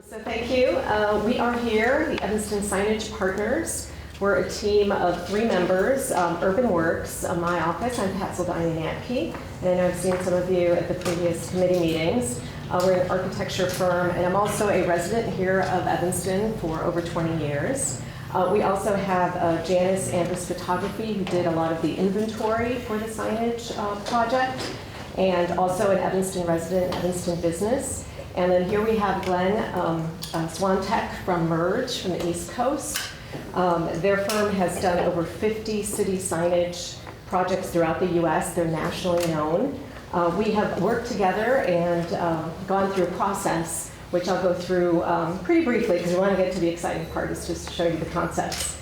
So thank you. We are here, the Evanston Signage Partners. We're a team of 3 members, Urban Works, my office. I'm Pat Zildani Natke, and I know I've seen some of you at the previous committee meetings. We're an architecture firm, and I'm also a resident here of Evanston for over 20 years. We also have Janice Andrus Photography, who did a lot of the inventory for the signage project, and also an Evanston resident, Evanston business. And then here we have Glenn Swantek from Merge from the East Coast. Their firm has done over 50 city signage projects throughout the U.S. They're nationally known. We have worked together and gone through a process, which I'll go through pretty briefly because we want to get to the exciting part, is just to show you the concepts.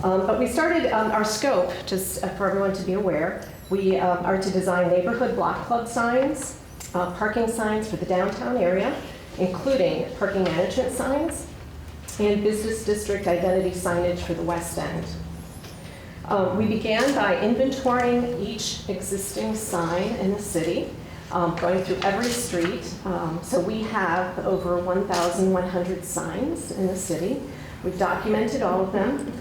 But we started our scope, just for everyone to be aware. We are to design neighborhood block club signs, parking signs for the downtown area, including parking management signs, and business district identity signage for the West End. We began by inventorying each existing sign in the city, going through every street. So we have over 1,100 signs in the city. We've documented all of them.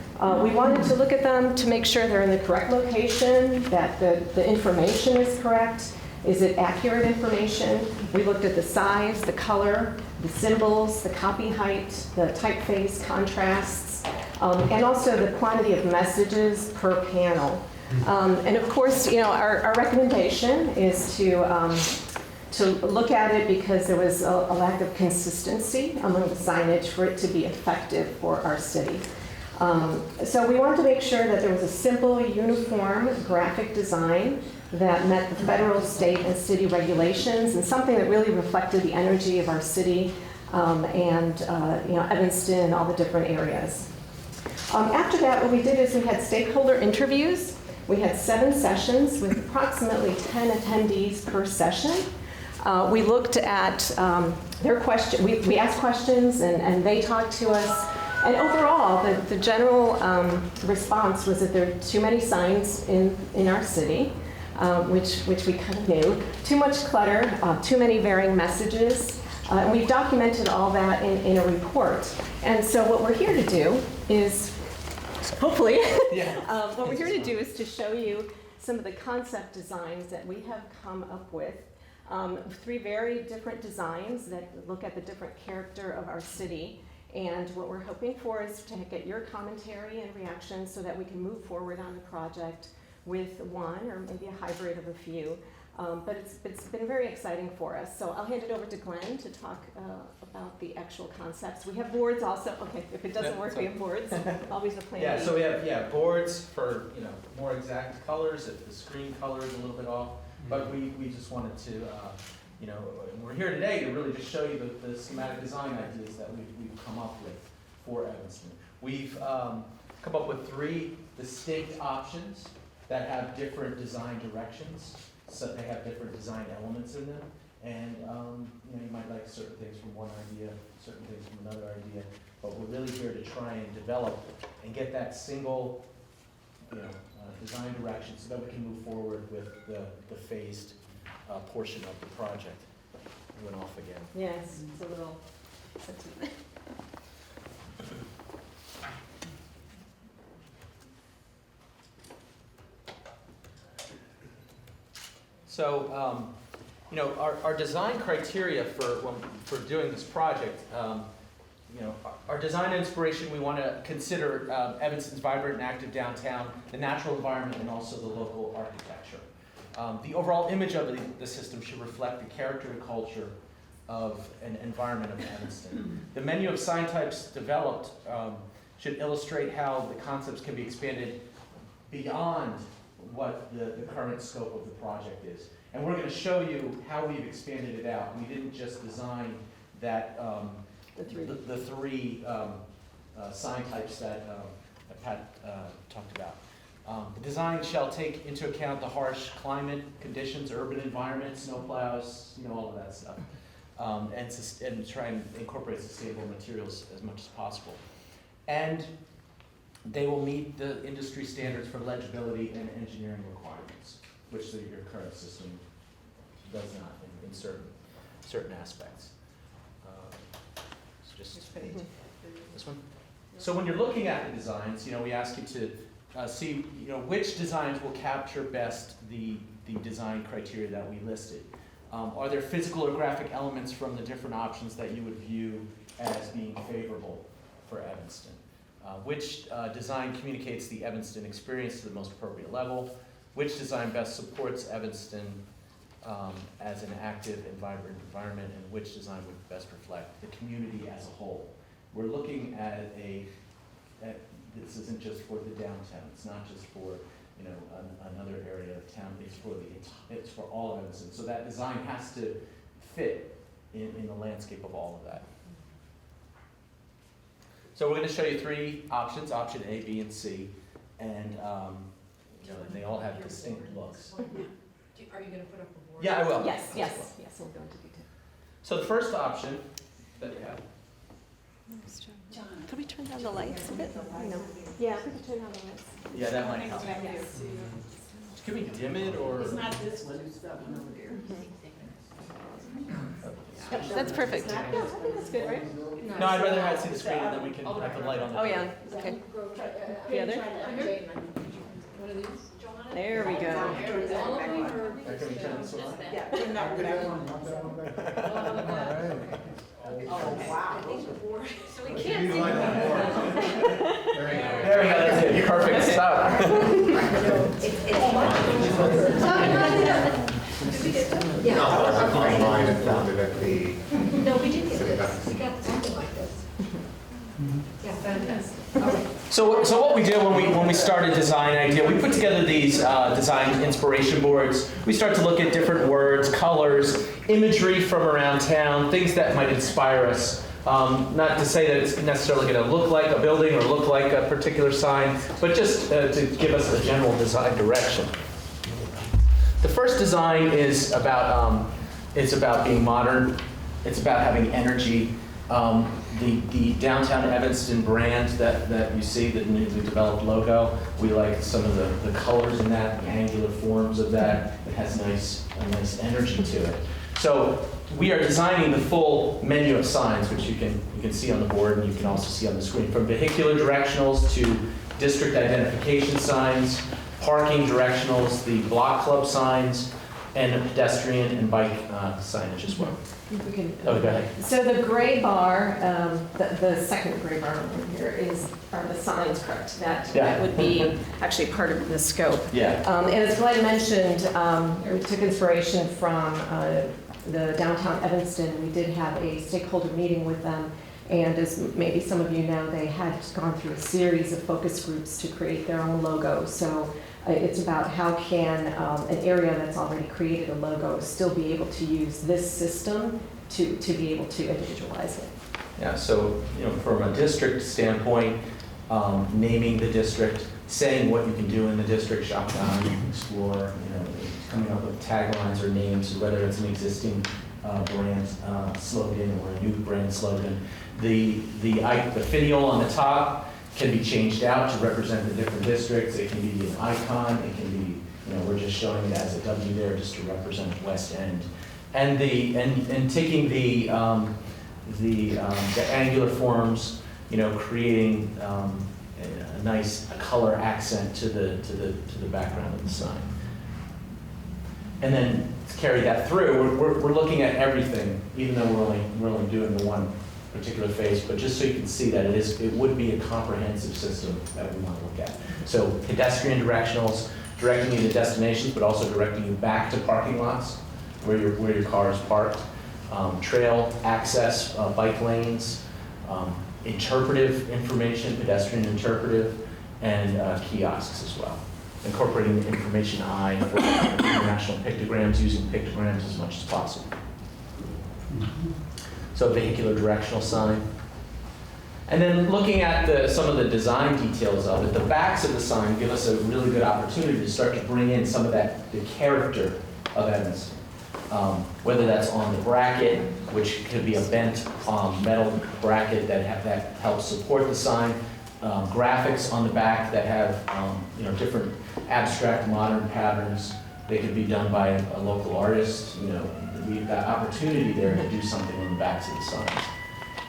We wanted to look at them to make sure they're in the correct location, that the information is correct. Is it accurate information? We looked at the size, the color, the symbols, the copy height, the typeface, contrasts, and also the quantity of messages per panel. And of course, you know, our recommendation is to look at it because there was a lack of consistency among the signage for it to be effective for our city. So we wanted to make sure that there was a simple, uniform graphic design that met the federal, state, and city regulations, and something that really reflected the energy of our city and you know, Evanston and all the different areas. After that, what we did is we had stakeholder interviews. We had 7 sessions with approximately 10 attendees per session. We looked at their question. We asked questions, and they talked to us. And overall, the general response was that there are too many signs in our city. Which we kind of knew. Too much clutter, too many varying messages. And we've documented all that in a report. And so what we're here to do is, hopefully, what we're here to do is to show you some of the concept designs that we have come up with. 3 very different designs that look at the different character of our city. And what we're hoping for is to get your commentary and reactions so that we can move forward on the project with one or maybe a hybrid of a few. But it's been very exciting for us. So I'll hand it over to Glenn to talk about the actual concepts. We have boards also. Okay, if it doesn't work, we have boards. Always a plan. Yeah, so we have boards for more exact colors if the screen color is a little bit off. But we just wanted to we're here today to really just show you the schematic design ideas that we've come up with for Evanston. We've come up with 3 distinct options that have different design directions, so they have different design elements in them, and you might like certain things from one idea, certain things from another idea, but we're really here to try and develop and get that single design direction so that we can move forward with the phased portion of the project. It went off again. Yes, it's a little. So, our design criteria for doing this project, our design inspiration, we want to consider Evanston's vibrant and active downtown, the natural environment, and also the local architecture. The overall image of the system should reflect the character and culture of an environment of Evanston. The menu of sign types developed should illustrate how the concepts can be expanded beyond what the current scope of the project is. And we're going to show you how we've expanded it out. We didn't just design that the three sign types that Pat talked about. The design shall take into account the harsh climate conditions, urban environment, snowplows, all of that stuff, and try and incorporate sustainable materials as much as possible. And they will meet the industry standards for legibility and engineering requirements, which your current system does not in certain aspects. Just this one. So when you're looking at the designs, we ask you to see, which designs will capture best the design criteria that we listed. Are there physical or graphic elements from the different options that you would view as being favorable for Evanston? Which design communicates the Evanston experience to the most appropriate level? Which design best supports Evanston as an active and vibrant environment, and which design would best reflect the community as a whole? We're looking at this isn't just for the downtown, it's not just for another area of town, it's for all of Evanston. So that design has to fit in the landscape of all of that. So we're going to show you three options, option A, B, and C, and they all have distinct looks. Are you going to put up a board? Yeah, I will. Yes, we'll go into detail. So the first option that you have. John. Could we turn down the lights a bit? Yeah, we can turn on the lights. Yeah, that might help. Yes. Can we dim it or? It's not this one, it's that one over here. Yep, that's perfect. Yeah, I think that's good, right? No, I'd rather have see the screen and then we can have the light on the. Oh, yeah, okay. The other? One of these? There we go. All of them are. Or can we turn this one on? Yeah, turn that one Oh, wow. So we can't see. There we go, that's it, perfect, stop. Yeah. No, I was online and found it at the No, we did get city this. back. We got something like this. Yeah, fantastic. All right. So what we did when we started Design Idea, we put together these design inspiration boards. We start to look at different words, colors, imagery from around town, things that might inspire us. Not to say that it's necessarily going to look like a building or look like a particular sign, but just to give us a general design direction. The first design is about being modern. It's about having energy. The downtown Evanston brand that you see, the newly developed logo, we like some of the colors in that, the angular forms of that. It has a nice energy to it. So we are designing the full menu of signs, which you can see on the board and you can also see on the screen, from vehicular directionals to district identification signs, parking directionals, the block club signs, and pedestrian and bike signage as well. We can, Oh, go ahead. So the gray bar, the second gray bar over here are the signs, correct? That would be actually part of the scope. Yeah. And as Glenn mentioned, we took inspiration from the downtown Evanston. We did have a stakeholder meeting with them, and as maybe some of you know, they had gone through a series of focus groups to create their own logo. So it's about how can an area that's already created a logo still be able to use this system to be able to individualize it. Yeah, so from a district standpoint, naming the district, saying what you can do in the district, shop down, explore, coming up with taglines or names, whether it's an existing brand slogan or a new brand slogan. The finial on the top can be changed out to represent the different districts. It can be an icon. It can be, we're just showing it as a W there just to represent West End. And taking the angular forms, creating a nice color accent to the background of the sign. And then to carry that through, we're looking at everything, even though we're only doing the one particular phase, but just so you can see that it would be a comprehensive system that we want to look at. So pedestrian directionals, directing you to destinations, but also directing you back to parking lots where your car is parked. Trail access, bike lanes, interpretive information, pedestrian interpretive, and kiosks as well. Incorporating the information eye for international pictograms, using pictograms as much as possible. So vehicular directional sign. And then looking at some of the design details of it, the backs of the sign give us a really good opportunity to start to bring in some of the character of Evanston. Whether that's on the bracket, which could be a bent metal bracket that helps support the sign, graphics on the back that have different abstract modern patterns. They could be done by a local artist. We've got opportunity there to do something on the backs of the signs.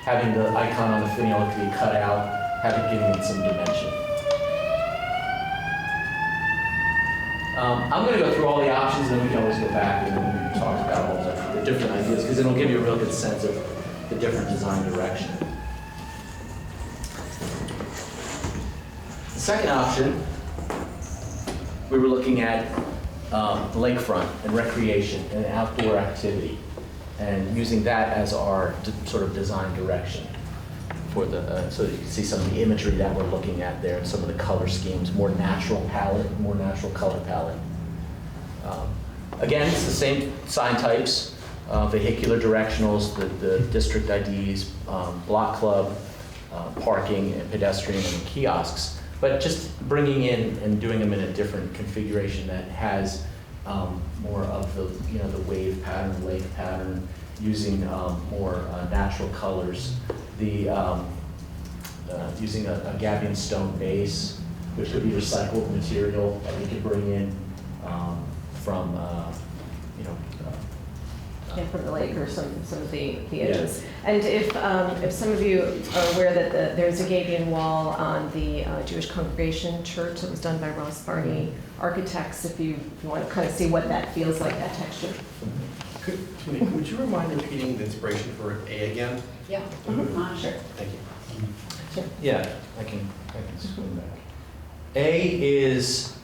having the icon on the finial be cut out, giving it some dimension. I'm going to go through all the options, and then we can always go back and then we can talk about all the different ideas, because it'll give you a real good sense of the different design direction. The second option, we were looking at lakefront and recreation and outdoor activity, and using that as our sort of design direction for the, so that you can see some of the imagery that we're looking at there and some of the color schemes, more natural color palette. Again, it's the same sign types, vehicular directionals, the district IDs, block club, parking, and pedestrian and kiosks, but just bringing in and doing them in a different configuration that has more of the, the wave pattern, lake pattern, using more natural colors. Using a gabion stone base, which could be recycled material that we could bring in from, from the lake or some of the edges. And if some of you are aware that there's a gabion wall on the Jewish Congregation Church that was done by Ross Barney Architects, if you want to kind of see what that feels like, that texture. Would you mind repeating the inspiration for A again? Yeah. Sure. Thank you. yeah, I can swing back. A is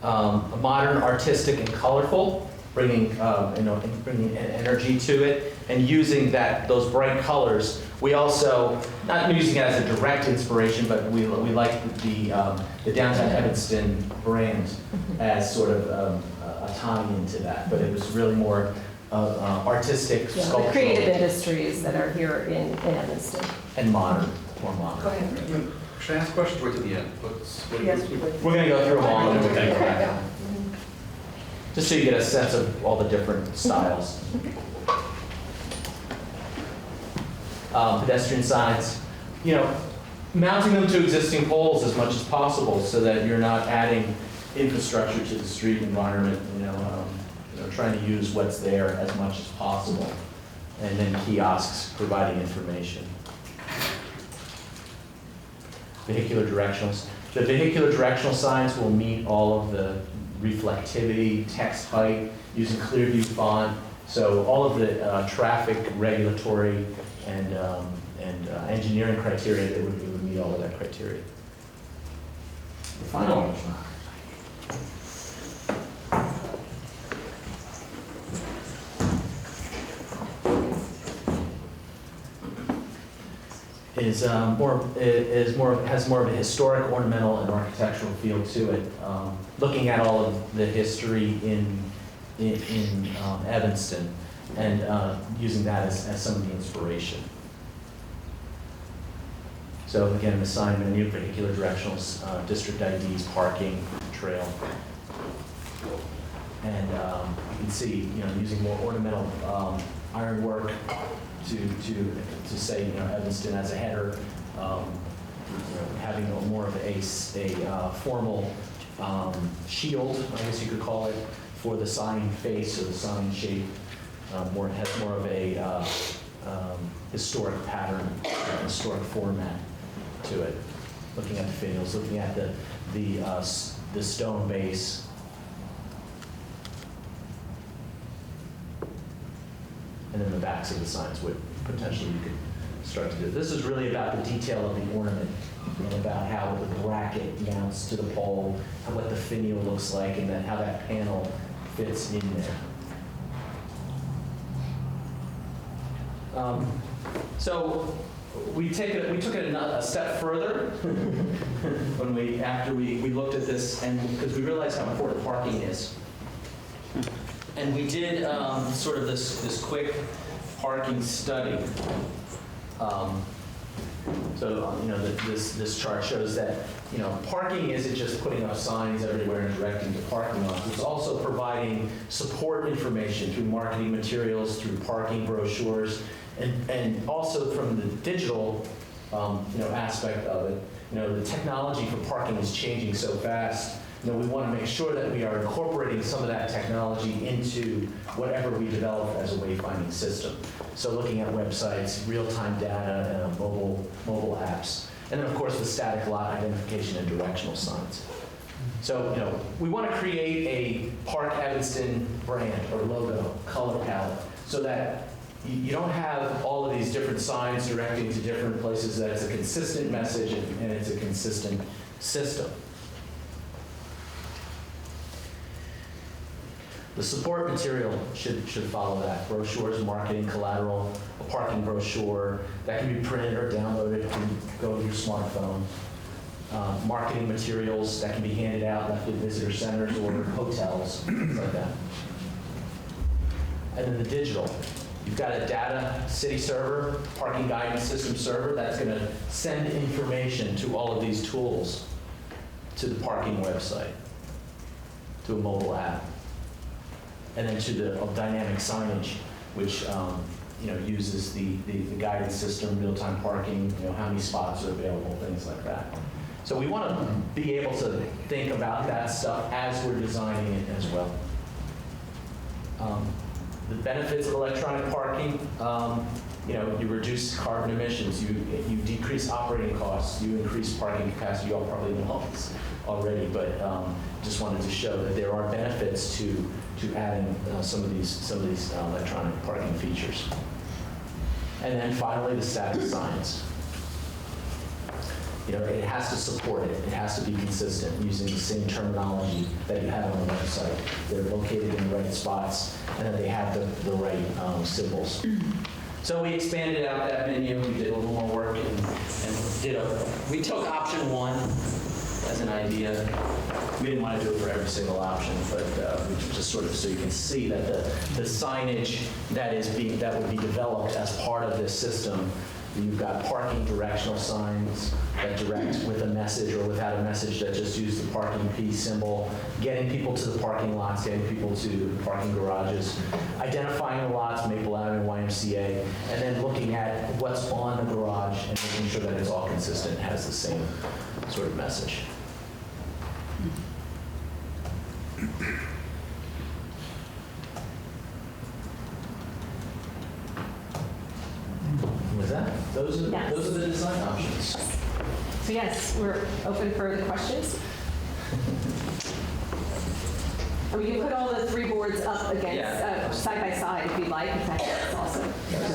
a modern, artistic, and colorful, bringing bringing energy to it, and using those bright colors. We also, not using it as a direct inspiration, but we like the downtown Evanston brand as sort of a tying into that. But it was really more artistic, Yeah, sculptural, the creative industries that are here in Evanston. and modern, more modern. Go ahead. Should I ask questions right to the end? Yes, we would. We're going to go through them all, and then we're going to go Okay, back. Just so you get a sense of all the different styles. Pedestrian signs, mounting them to existing poles as much as possible so that you're not adding infrastructure to the street environment, trying to use what's there as much as possible. And then kiosks providing information. Vehicular directionals. The vehicular directional signs will meet all of the reflectivity, text height, using Clearview font. So all of the traffic, regulatory, and engineering criteria, it would meet all of that criteria. The final has more of a historic, ornamental, and architectural feel to it. Looking at all of the history in Evanston, and using that as some of the inspiration. So again, the sign menu, vehicular directionals, district IDs, parking, trail. And you can see, using more ornamental ironwork to say, Evanston as a header, having more of a formal shield, I guess you could call it, for the sign face or the sign shape. Has more of a historic pattern, historic format to it. Looking at the finials, looking at the stone base. And then the backs of the signs would potentially you could start to do. This is really about the detail of the ornament and about how the bracket mounts to the pole, and what the finial looks like, and then how that panel fits in there. So we took it a step further after we looked at this, and because we realized how important parking is. And we did sort of this quick parking study. This chart shows that parking isn't just putting up signs everywhere and directing to parking lots. It's also providing support information through marketing materials, through parking brochures, and also from the digital aspect of it. The technology for parking is changing so fast we want to make sure that we are incorporating some of that technology into whatever we develop as a wayfinding system. So looking at websites, real-time data, mobile apps, and then of course the static lot identification and directional signs. So, we want to create a Park Evanston brand or logo, color palette, so that you don't have all of these different signs directing to different places, that it's a consistent message and it's a consistent system. The support material should follow that. Brochures, marketing, collateral, a parking brochure that can be printed or downloaded, can go to your smartphone. Marketing materials that can be handed out, left at visitor centers or hotels, things like that. And then the digital. You've got a data city server, parking guidance system server that's going to send information to all of these tools to the parking website, to a mobile app, and then to the dynamic signage, which uses the guidance system, real-time parking, how many spots are available, things like that. So we want to be able to think about that stuff as we're designing it as well. The benefits of electronic parking, you reduce carbon emissions, you decrease operating costs, you increase parking capacity. You all probably know this already, but just wanted to show that there are benefits to adding some of these electronic parking features. And then finally, the static signs. It has to support it. It has to be consistent using the same terminology that you have on the website. They're located in the right spots, and then they have the right symbols. So we expanded out that menu. We did a little more work and we took option 1 as an idea. We didn't want to do it for every single option, but just sort of so you can see that the signage that would be developed as part of this system. You've got parking directional signs that direct with a message or without a message that just use the parking P symbol, getting people to the parking lots, getting people to the parking garages, identifying the lots, Maple Avenue, YMCA, and then looking at what's on the garage and making sure that it's all consistent, has the same sort of message. With that, those are the design options. So yes, we're open for the questions. And we can put all the 3 boards up against, side by side if you'd like, if that's awesome.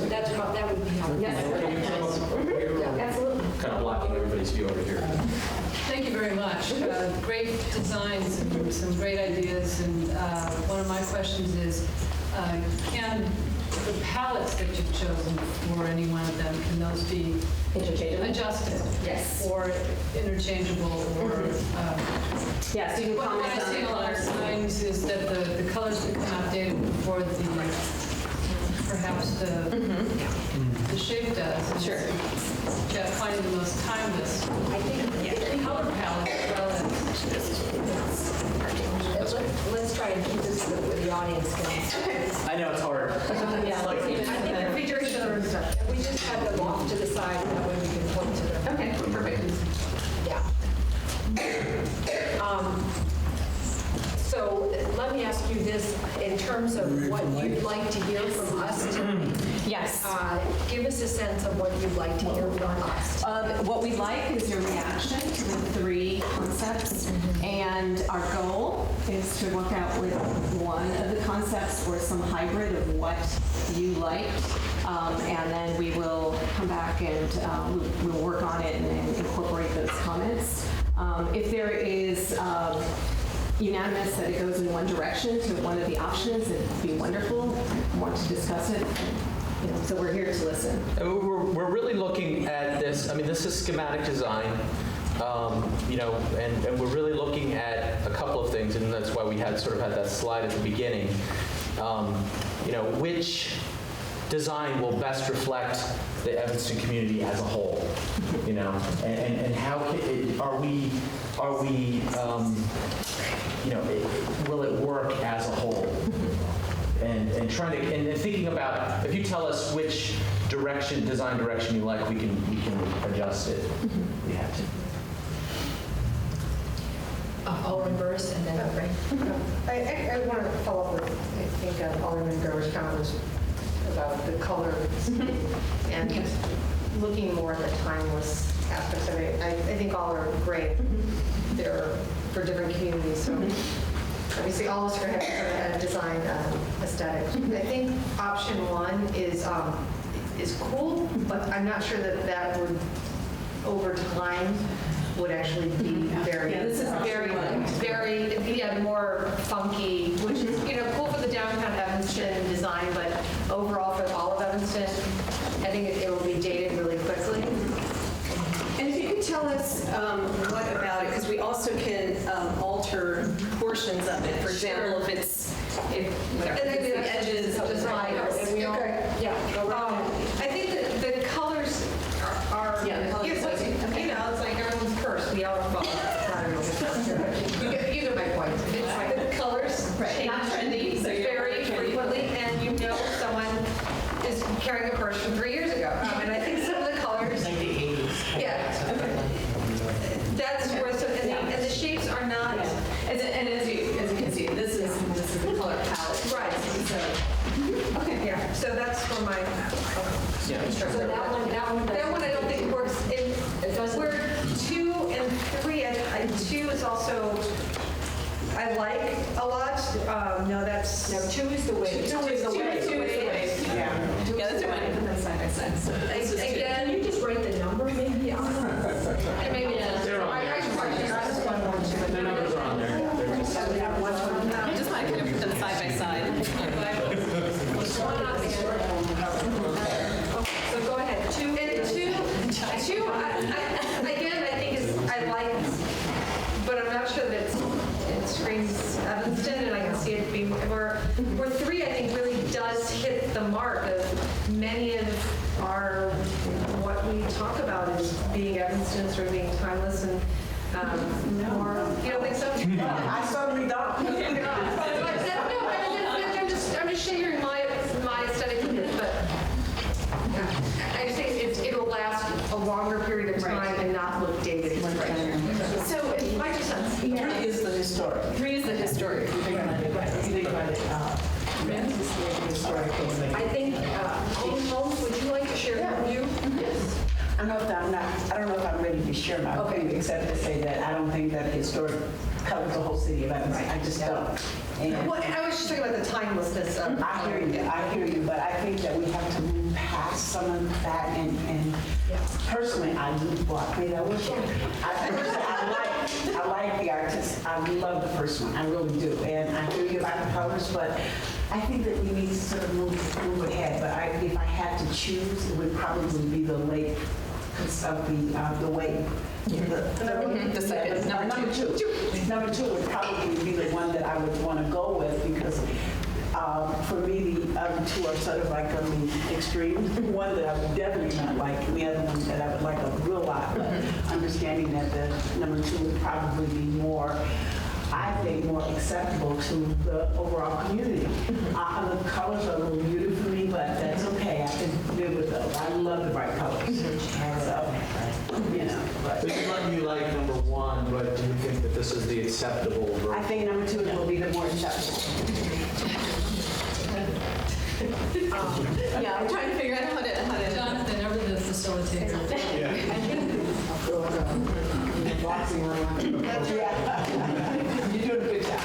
That would be helpful. Yes, absolutely. Kind of blocking everybody's view over here. Thank you very much. Great designs and some great ideas. And one of my questions is, can the palettes that you've chosen for any one of them, can those be Interchangeable? adjusted? Yes. Or interchangeable, or... Yes, you can What comment I on see the a lot of colors. signs is that the colors become outdated before perhaps the shape does. Sure. Just finding the most timeless. I think the color palette as well as... Let's try and keep this so that the audience can. I know it's hard. Yeah, let's keep it. I think the features are... We just have them off to the side, and that way we can point to them. Okay, perfect. Yeah. So let me ask you this, in terms of what you'd like to hear from us tonight. Yes. Give us a sense of what you'd like to hear from us. What we'd like is your reaction to the 3 concepts, and our goal is to work out with one of the concepts or some hybrid of what you liked, and then we will come back and we'll work on it and then incorporate those comments. If there is unanimous that it goes in one direction to one of the options, it'd be wonderful. I want to discuss it. So we're here to listen. And we're really looking at this. I mean, this is schematic design, and we're really looking at a couple of things, and that's why we had that slide at the beginning. Which design will best reflect the Evanston community as a whole, and how are we, will it work as a whole? And trying to, and thinking about, if you tell us which design direction you like, we can adjust it. We have to. Alderman Burris and then Ray. I want to follow up with, I think Alderman Gerber's comment was about the colors and looking more at the timeless aspects of it. I think all are great. They're for different communities, so obviously all of us are going to have a design aesthetic. I think option one is cool, but I'm not sure that would, over time, would actually be very, This is very, more funky, which is, cool for the downtown Evanston design, but overall for all of Evanston, I think it will be dated really quickly. And if you could tell us what about it, because we also can alter portions of it. For example, if it's, whatever, if it's the edges of the tiles. I think that the colors are, Yeah, the colors it's like, okay. it's like everyone's cursed. We all follow. I don't know. You get my point. It's like the colors change Not trendy, so you're very trendy. frequently, and someone is carrying a purse from 3 years ago. And I think some of the colors, Like the 80s. that's where some, and the shapes are not. And as you can see, this is the color palette. Right. Okay. Yeah, so that's for my. Yeah. So that one I don't think works. Where 2 and 3, 2 is also, I like a lot. No, that's. No, 2 is the way. 2 is the way. 2 is the way. Yeah, that's why I put them side by side. So this is two. Again, Can you just write the number maybe on it? maybe. They're on there. The numbers are on there. They're just- I just want to kind of put them side by side. So go ahead. 2 and 2. Again, I think I like, but I'm not sure that it screams Evanston, and I can see it being where 3 I think really does hit the mark of many of our what we talk about as being Evanston, sort of being timeless and more. You don't think so? I certainly don't. I'm just sharing my aesthetic with it, but I just think it'll last a longer period of time and not look dated. So it might make sense. 3 is the historic. 3 is the historic. You think about it, historic thing. I think, Holmes, would you like to share your view? Yes. I don't know if I'm ready to share my opinion, except to say that I don't think that historic covers the whole city of Evanston. I just don't. And Well, I was just talking about the timelessness of. I hear you, but I think that we have to move past some of that and personally, I like that was. I like the artist. I love the first one. I really do. And I hear you about the colors, but I think that we need to sort of move ahead. But if I had to choose, it would probably be the lake of the way. The second, number 2. Number 2 would probably be the one that I would want to go with because for me, the other 2 are sort of like on the extremes. One that I would definitely not like, and the other one that I would like a real lot. But understanding that the number 2 would probably be more, I think, more acceptable to the overall community. The colors are a little muted for me, but that's okay. I can live with those. I love the bright colors. So, but You like number 1, but do you think that this is the acceptable I version? think number 2 will be the more acceptable. Yeah, I'm trying to figure out how to. Jonathan, ever the facilitator. You're doing a good job.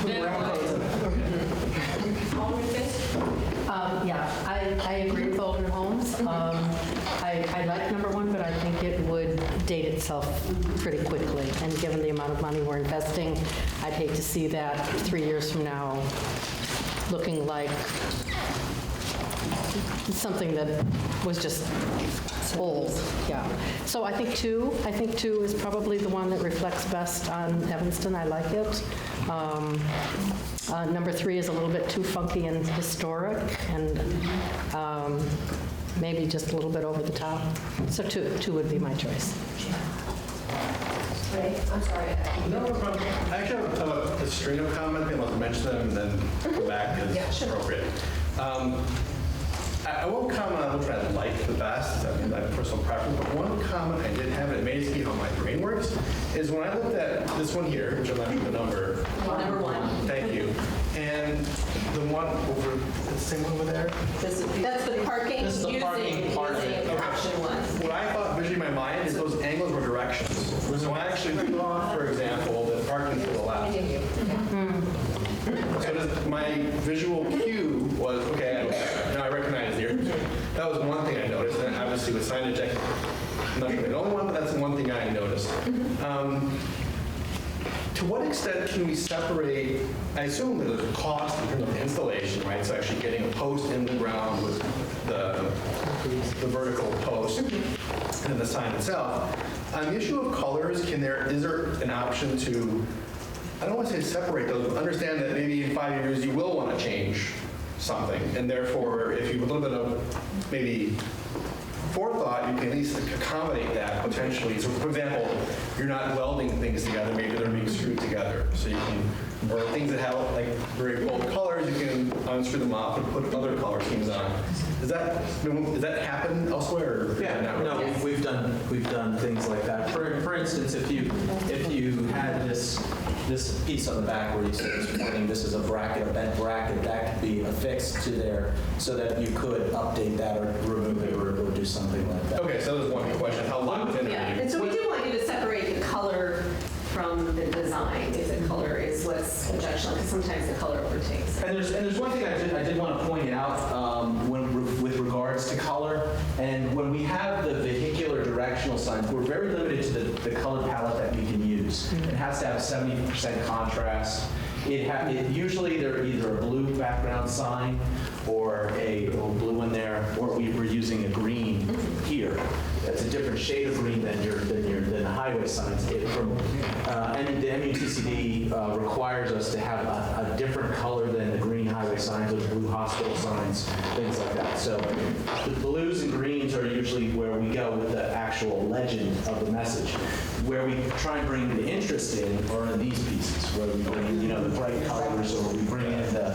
I agree with Alderman Holmes. I like number 1, but I think it would date itself pretty quickly. And given the amount of money we're investing, I'd hate to see that 3 years from now looking like something that was just old, yeah. So I think 2 is probably the one that reflects best on Evanston. I like it. Number 3 is a little bit too funky and historic, and maybe just a little bit over the top. So 2 would be my choice. I'm sorry. No problem. I actually have a string of comments. I'll mention them and then go back as appropriate. I won't comment on which one I like the best, I mean, I have personal preference, but one comment I did have, and it may just be how my brain works, is when I looked at this one here, which I'm not sure the number. Number one. Thank you. And the one over, the same one over there? That's the parking This is the parking part of it. option one. What I thought visually in my mind is those angles were directions. So I actually thought, for example, that parking to the left. So my visual cue was, okay, now I recognize here. That was one thing I noticed, and obviously with signage, I'm not sure the only one, but that's one thing I noticed. To what extent can we separate, I assume that there's a cost in terms of installation, right? So actually getting a post in the ground with the vertical post and the sign itself. On the issue of colors, is there an option to, I don't want to say separate those, but understand that maybe in 5 years you will want to change something, and therefore if you have a little bit of maybe forethought, you can at least accommodate that potentially. So for example, you're not welding things together, maybe they're being screwed together. So you can, or things that have like very bold colors, you can unscrew them off and put other color schemes on. Does that happen elsewhere? Or Yeah, no, we've done things like that. For instance, if you had this piece on the back where you said this morning, this is a bracket, a bent bracket, that could be affixed to there so that you could update that or remove it or do something like that. Okay, so that was one question. How locked in Yeah, are you? and so we do want you to separate the color from the design, if the color is what's objectionable, because sometimes the color overtakes. And there's one thing I did want to point out with regards to color. And when we have the vehicular directional signs, we're very limited to the color palette that we can use. It has to have 70% contrast. Usually they're either a blue background sign or a blue one there, or we're using a green here. That's a different shade of green than the highway signs. And the MUTCD requires us to have a different color than the green highway signs or the blue hospital signs, things like that. So the blues and greens are usually where we go with the actual legend of the message. Where we try and bring the interest in are in these pieces, where we bring, the bright colors, or we bring in the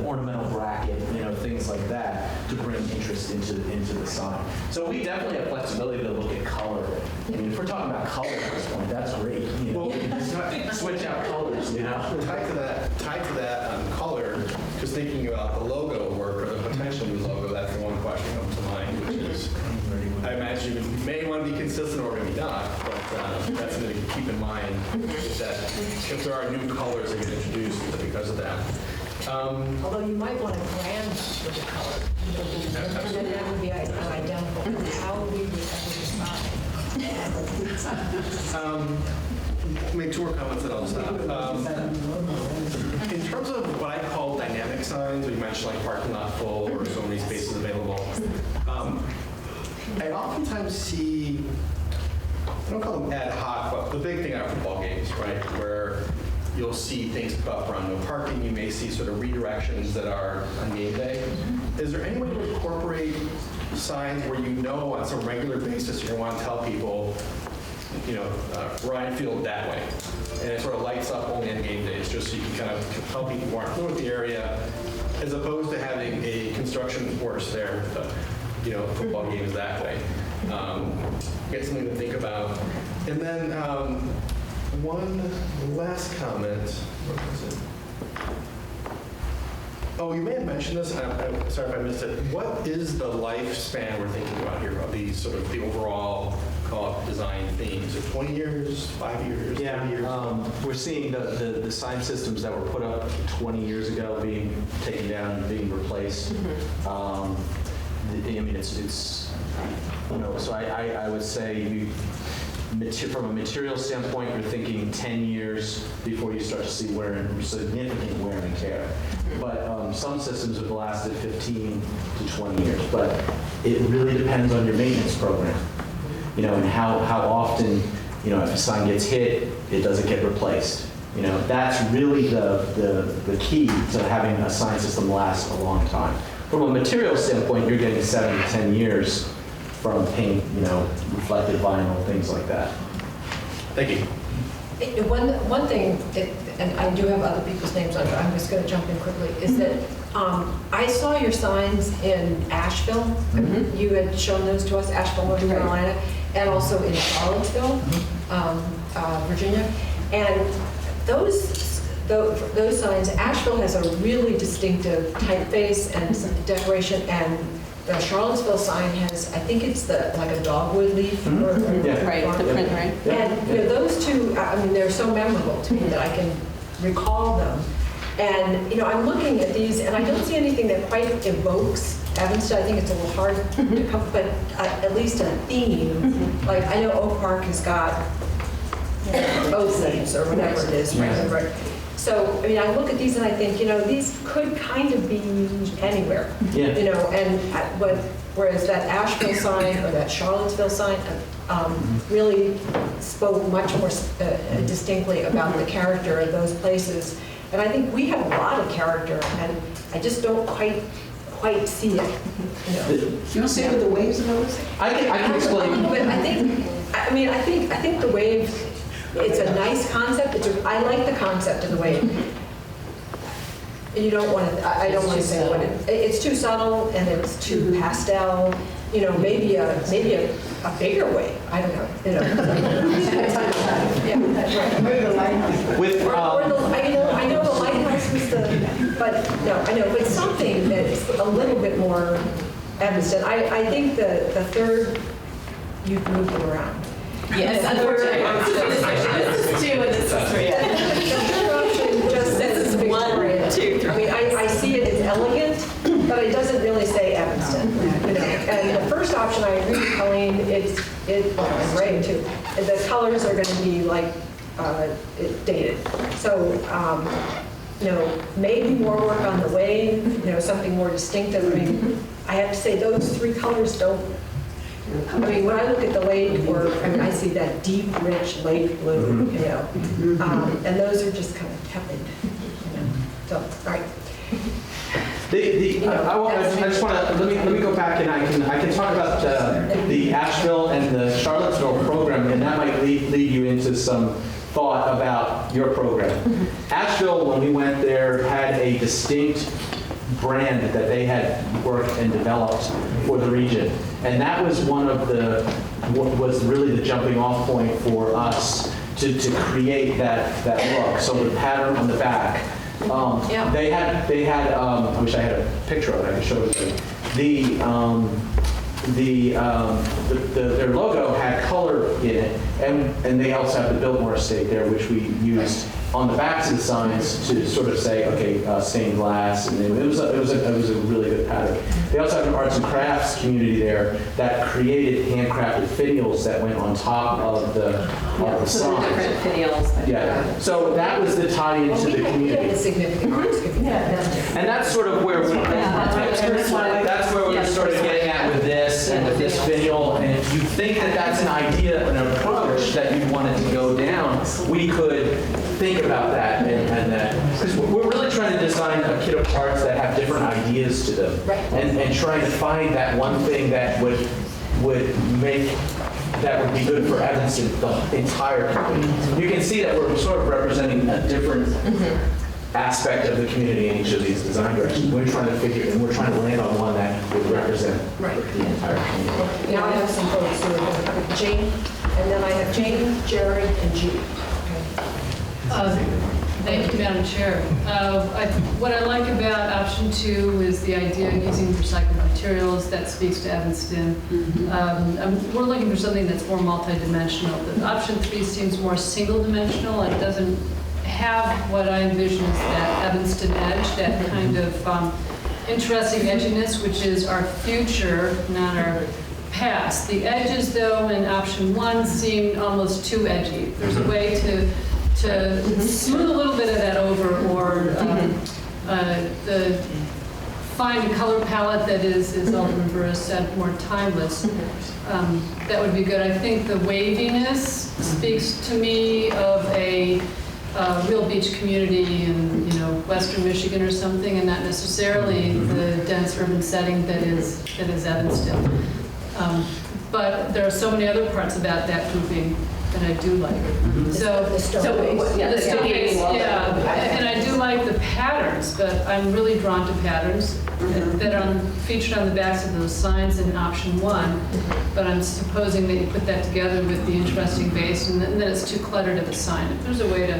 ornamental bracket, things like that to bring interest into the sign. So we definitely have flexibility to look at color. I mean, if we're talking about color at this point, that's great. Switch out colors, Tied to that color, just thinking about the logo work or the potential new logo, that's the one question that comes to mind, which is, I imagine you may want to be consistent or maybe not, but that's something to keep in mind, that if there are new colors that get introduced because of that. Although you might want to brand with the color. And then that would be identical. How would we decide? Make two more comments and I'll stop. In terms of what I call dynamic signs, we mentioned like parking lot full or so many spaces available. I oftentimes see, I don't call them ad hoc, but the big thing are football games, right? Where you'll see things put up around no parking. You may see sort of redirections that are on game day. Is there any way to incorporate signs where on some regular basis you're going to want to tell people, Ryan Field that way? And it sort of lights up only on game days, just so you can kind of tell people who aren't familiar with the area, as opposed to having a construction course there, football games that way. Get something to think about. And then one last comment. What was it? Oh, you may have mentioned this, and I'm sorry if I missed it. What is the lifespan we're thinking about here of these sort of the overall design themes? Is it 20 years, 5 years, 10 years? We're seeing the sign systems that were put up 20 years ago being taken down and being replaced. So I would say from a material standpoint, you're thinking 10 years before you start to see significant wear and tear. But some systems have lasted 15 to 20 years. But it really depends on your maintenance program, and how often, if a sign gets hit, it doesn't get replaced. That's really the key to having a sign system last a long time. From a material standpoint, you're getting 7 to 10 years from paint, reflective vinyl, things like that. Thank you. One thing, and I do have other people's names under, I'm just going to jump in quickly, is that I saw your signs in Asheville. You had shown those to us, Asheville, North Carolina, and also in Charlottesville, Virginia. And those signs, Asheville has a really distinctive typeface and some decoration, and the Charlottesville sign has, I think it's like a dogwood leaf. Right, the print, right? And those two, I mean, they're so memorable to me that I can recall them. And, I'm looking at these, and I don't see anything that quite evokes Evanston. I think it's a little hard to come, but at least a theme. Like, I know Oak Park has got both leaves or whatever it is, right? So, I mean, I look at these and I think, these could kind of be anywhere. Yeah. Whereas that Asheville sign or that Charlottesville sign really spoke much more distinctly about the character of those places. And I think we have a lot of character, and I just don't quite see it. You don't say with the waves and those? I can explain. But I think the wave, it's a nice concept. I like the concept of the wave. You don't want to, I don't want to say what it's too subtle and it's too pastel. Maybe a bigger wave. I don't know. Yeah, that's right. With, I know the lighthouse was but something that's a little bit more Evanston. I think the third, you've moved them around. Yes, unfortunately. This is 2 and this is 3. This is 1, 2, 3. I mean, I see it as elegant, but it doesn't really say Evanston. And the first option, I agree with Colleen, it's great too. The colors are going to be like dated. So, maybe more work on the wave, something more distinctive. I mean, I have to say those 3 colors don't. I mean, when I look at the lake, I see that deep, rich lake blue, and those are just kind of tepid. So, all right. I just want to let me go back and I can talk about the Asheville and the Charlottesville program, and that might lead you into some thought about your program. Asheville, when we went there, had a distinct brand that they had worked and developed for the region, and that was was really the jumping off point for us to create that look. So the pattern on the back. They had. I wish I had a picture of it. I could show it. Their logo had color in it, and they also have the Biltmore estate there, which we used on the backs of the signs to sort of say, okay, stained glass, and it was a really good pattern. They also have an arts and crafts community there that created handcrafted finials that went on top of the signs. Different finials. Yeah. So that was the tie into the community. Significant arts community. And that's sort of where that's where we were sort of getting at with this and with this finial. And if you think that that's an idea, an approach that you wanted to go down, we could think about that and that. Because we're really trying to design a kit of parts that have different ideas to them. Right. And trying to find that one thing that would be good for Evanston, the entire company. You can see that we're sort of representing a different aspect of the community in each of these design directions. We're trying to land on one that would represent the entire community. Now I have some folks who are Jane, and then I have Jane, Jared, and Judy. Thank you, Madam Chair. What I like about option 2 is the idea of using recycled materials. That speaks to Evanston. We're looking for something that's more multidimensional. The option 3 seems more single-dimensional. It doesn't have what I envision as that Evanston edge, that kind of interesting edginess, which is our future, not our past. The edges, though, in option 1 seem almost too edgy. There's a way to smooth a little bit of that over, or find a color palette that is, as Alderman Burris said, more timeless. That would be good. I think the waviness speaks to me of a real beach community in Western Michigan or something, and not necessarily the dense urban setting that is Evanston. But there are so many other parts about that grouping that I do like. So, The stone base. the stone base, yeah, and I do like the patterns, but I'm really drawn to patterns that are featured on the backs of those signs in option 1. But I'm supposing that you put that together with the interesting base, and then it's too cluttered of a sign. If there's a way to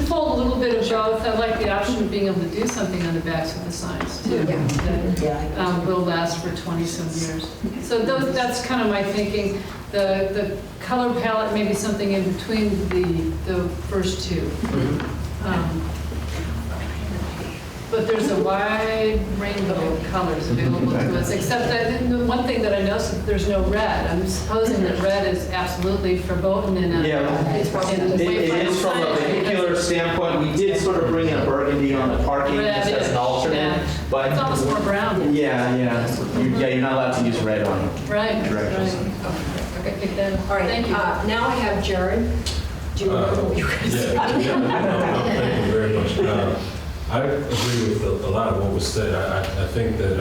fold a little bit of both, I like the option of being able to do something on the backs of the signs too. That will last for 20-some years. So that's kind of my thinking. The color palette may be something in between the first two. But there's a wide rainbow of colors available to us, except that the one thing that I noticed is there's no red. I'm supposing that red is absolutely verboten in a... It is from a vehicular standpoint. We did sort of bring in a burgundy on the parking just as an alternate, but it's almost more brown. You're not allowed to use red on Right. directions. Okay, pick that up. All right, Thank you. now I have Jared. Do you remember what you were going to say? Thank you very much. I agree with a lot of what was said. I think that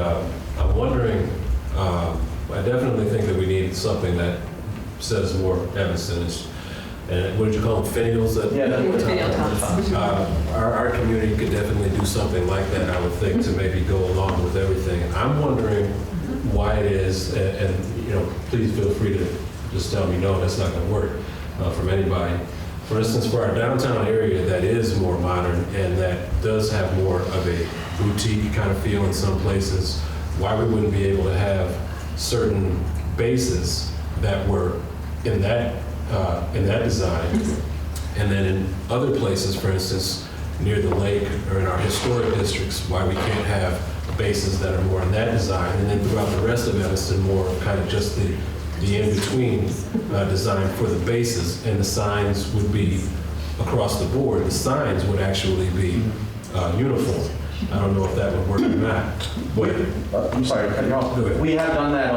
I'm wondering, I definitely think that we need something that says more Evanston. And what did you call them, finials? Our community could definitely do something like that, I would think, to maybe go along with everything. And I'm wondering why it is, and please feel free to just tell me, no, that's not going to work from anybody. For instance, for our downtown area that is more modern and that does have more of a boutique kind of feel in some places, why we wouldn't be able to have certain bases that were in that design, and then in other places, for instance, near the lake or in our historic districts, why we can't have bases that are more in that design, and then throughout the rest of Evanston, more kind of just the in-between design for the bases, and the signs would be across the board. The signs would actually be uniform. I don't know if that would work or not. I'm sorry, to cut you off. We have done that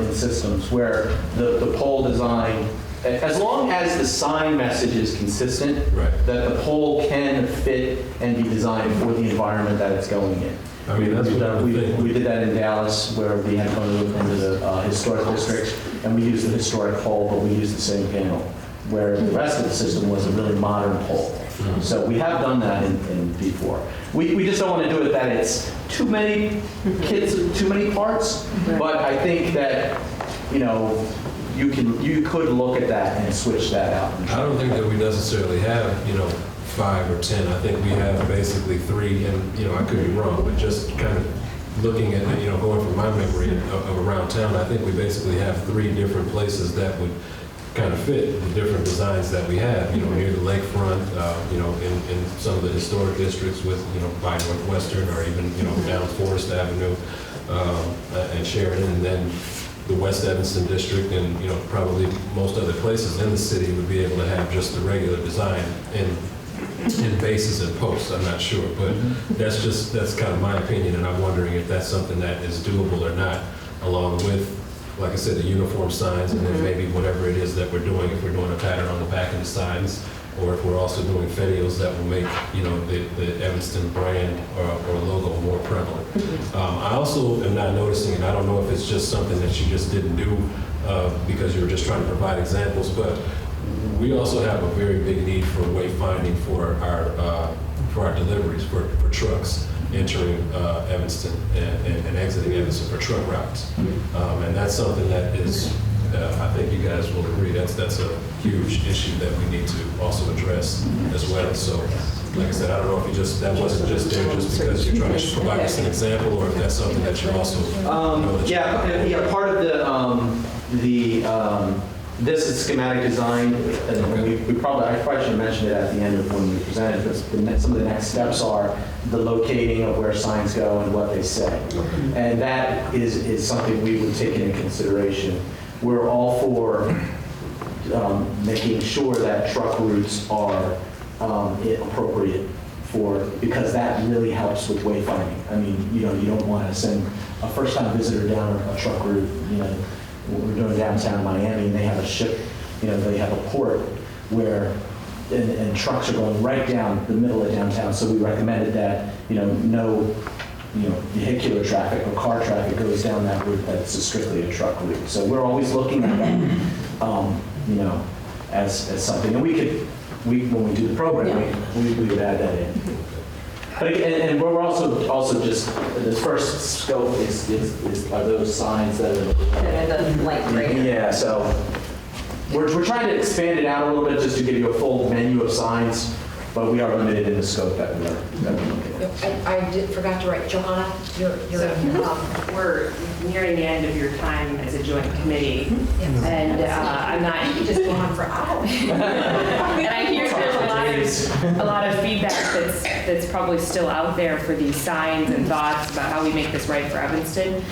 in systems where the pole design, as long as the sign message is consistent, that the pole can fit and be designed for the environment that it's going in. I mean, that's what I would think. We did that in Dallas, where we had gone into the historic district, and we used the historic pole, but we used the same panel, where the rest of the system was a really modern pole. So we have done that in before. We just don't want to do it that it's too many kids, too many parts, but I think that, you could look at that and switch that out. I don't think that we necessarily have, 5 or 10. I think we have basically 3, and I could be wrong, but just kind of looking at, going from my memory of around town, I think we basically have 3 different places that would kind of fit the different designs that we have, near the lakefront, in some of the historic districts with, by Northwestern, or even, down Forest Avenue and Sheridan, and then the West Evanston district, and probably most other places in the city would be able to have just the regular design in bases and posts. I'm not sure, but that's kind of my opinion, and I'm wondering if that's something that is doable or not, along with, like I said, the uniform signs, and then maybe whatever it is that we're doing, if we're doing a pattern on the back of the signs, or if we're also doing finials that will make, the Evanston brand or logo more prevalent. I also am not noticing, and I don't know if it's just something that you just didn't do because you were just trying to provide examples, but we also have a very big need for wayfinding for our deliveries, for trucks entering Evanston and exiting Evanston for truck routes. And that's something that is, I think you guys will agree, that's a huge issue that we need to also address as well. So, like I said, I don't know if that wasn't just there just because you're trying to provide us an example, or if that's something that you also part of this is schematic design, and I probably should have mentioned it at the end of when we presented this. Some of the next steps are the locating of where signs go and what they say. And that is something we would take into consideration. We're all for making sure that truck routes are appropriate because that really helps with wayfinding. I mean, you don't want to send a first-time visitor down a truck route, we're doing downtown Miami, and they have a ship, they have a port where, and trucks are going right down the middle of downtown. So we recommended that, no, vehicular traffic or car traffic goes down that route. That's strictly a truck route. So we're always looking at that. you know, as something. And when we do the programming, we would add that in. But again, and we're also just, this first scope are those signs that are The light gray. yeah, so we're trying to expand it out a little bit just to give you a full menu of signs, but we are limited in the scope that we're looking at. I forgot to write, Johanna, you're We're nearing the end of your time as a joint committee, and I'm not, you just go on for hours. and I hear there's a lot of feedback that's probably still out there for these signs and thoughts about how we make this right for Evanston.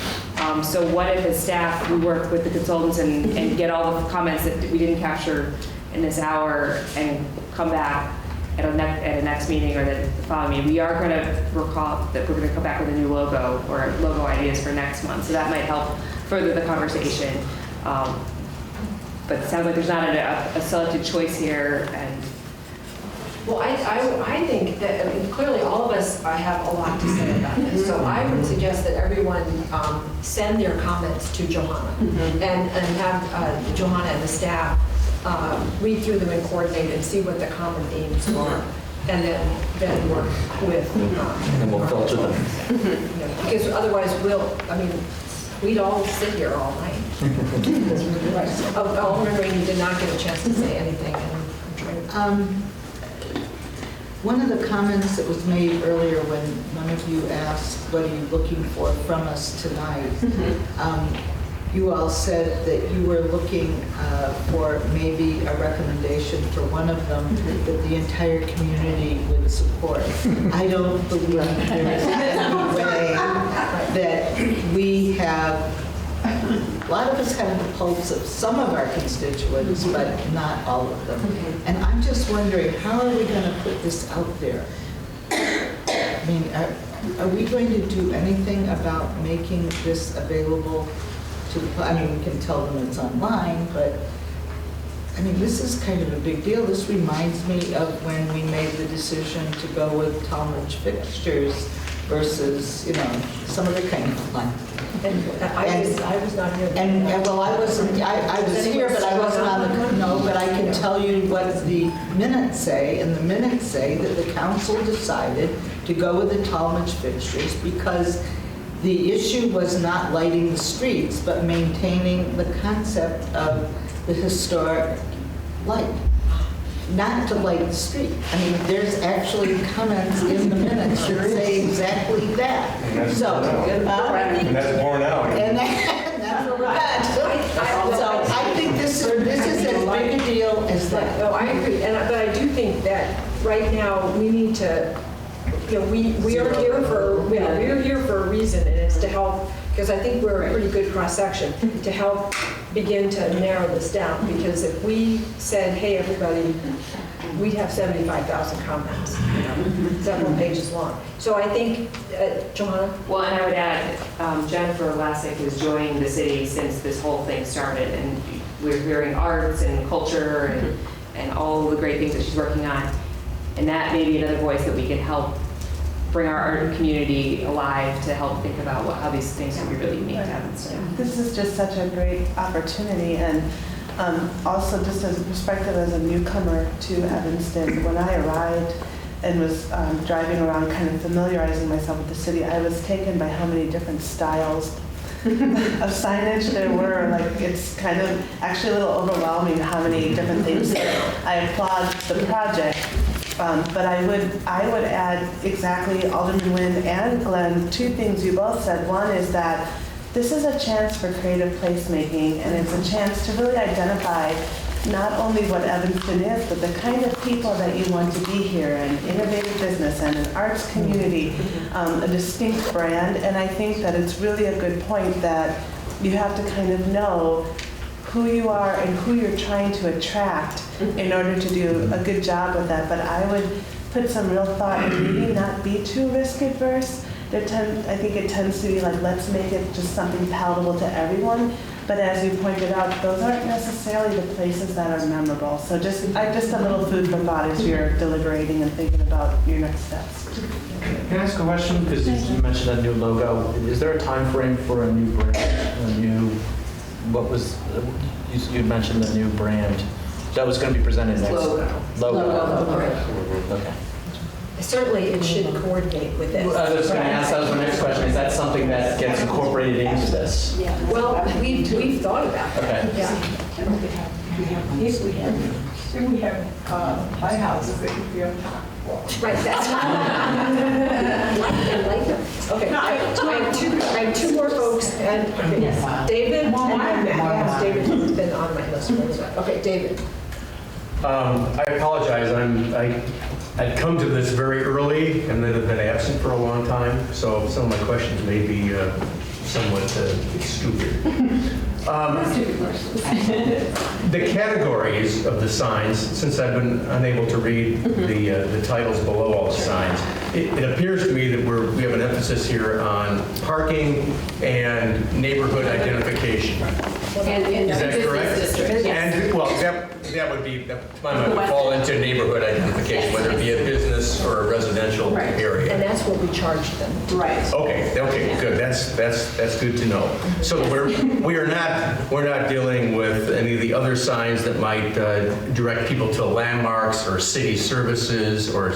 So what if as staff, we work with the consultants and get all the comments that we didn't capture in this hour and come back at a next meeting or the following meeting. We are going to recall that we're going to come back with a new logo or logo ideas for next month. So that might help further the conversation. But it sounds like there's not a selected choice here. And Well, I think that, I mean, clearly all of us have a lot to say about this. So I would suggest that everyone send their comments to Johanna and have Johanna and the staff read through them and coordinate and see what the common themes are, and then work with. And we'll filter them. Because otherwise we'd all sit here all night. Alderman Rainey did not get a chance to say anything, and I'm trying to. One of the comments that was made earlier when one of you asked, what are you looking for from us tonight? You all said that you were looking for maybe a recommendation for one of them that the entire community would support. I don't believe there is any way that we have, a lot of us have the pulse of some of our constituents, but not all of them. And I'm just wondering, how are we going to put this out there? I mean, are we going to do anything about making this available to the, I mean, we can tell them it's online, but I mean, this is kind of a big deal. This reminds me of when we made the decision to go with Talmadge fixtures versus, you know, some other kind of fun. And I was not here. And well, I wasn't, I was here, but I wasn't on the, no, but I can tell you what the minutes say, and the minutes say that the council decided to go with the Talmadge fixtures because the issue was not lighting the streets, but maintaining the concept of the historic light. Not to light the street. I mean, there's actually comments in the minutes that say exactly that. So, And that's borne out. and that's right. So I think this is as big a deal as that. No, I agree, but I do think that right now we need to, you know, we are here for a reason, and it's to help, because I think we're a pretty good cross-section, to help begin to narrow this down, because if we said, hey, everybody, we'd have 75,000 comments, several pages long. So I think, Johanna? well, and I would add, Jennifer Lassick has joined the city since this whole thing started, and we're hearing arts and culture and all the great things that she's working on. And that may be another voice that we can help bring our art community alive to help think about how these things can be really unique to Evanston. This is just such a great opportunity, and also just as a perspective as a newcomer to Evanston, when I arrived and was driving around kind of familiarizing myself with the city, I was taken by how many different styles of signage there were. Like, it's kind of actually a little overwhelming how many different things. I applaud the project. But I would add exactly, Alderman Nguyen and Glenn, two things you both said. One is that this is a chance for creative placemaking, and it's a chance to really identify not only what Evanston is, but the kind of people that you want to be here, an innovative business and an arts community, a distinct brand. And I think that it's really a good point that you have to kind of know who you are and who you're trying to attract in order to do a good job with that. But I would put some real thought in maybe not be too risk adverse. I think it tends to be like, let's make it just something palatable to everyone. But as you pointed out, those aren't necessarily the places that are memorable. So just a little food for thought as you're deliberating and thinking about your next steps. Can I ask a question? Because you mentioned a new logo. Is there a time frame for a new brand, a new what was, you mentioned the new brand. That was going to be presented next. Logo. Okay. Certainly, it should coordinate with this. I was going to ask, that was my next question. Is that something that gets incorporated into this? Well, we've thought about it. Okay. We have lighthouses that could be on top. Right, that's. Like them. Okay, I have two more folks, and David and then Matt. Yes, David has been on my list. Okay, David. I apologize, I'd come to this very early and then have been absent for a long time, so some of my questions may be somewhat stupid. The categories of the signs, since I've been unable to read the titles below all the signs, it appears to me that we have an emphasis here on parking and neighborhood identification. Is that correct? And, well, that would be, to my mind, would fall into neighborhood identification, whether it be a business or a residential area. And that's what we charge them. Right. Okay, good. That's good to know. So we're not dealing with any of the other signs that might direct people to landmarks or city services, or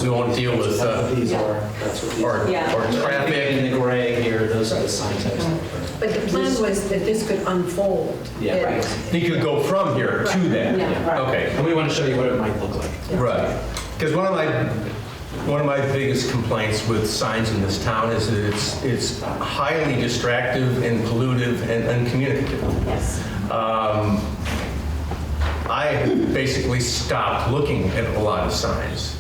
we won't deal with These are, that's what these or traffic. in the gray here, those are the sign types. But the plan was that this could unfold. Yeah. Right. You could go from here to that. Yeah. Okay. And we want to show you what it might look like. Right. Because one of my biggest complaints with signs in this town is that it's highly distractive and pollutive and uncommunicative. Yes. I basically stopped looking at a lot of signs,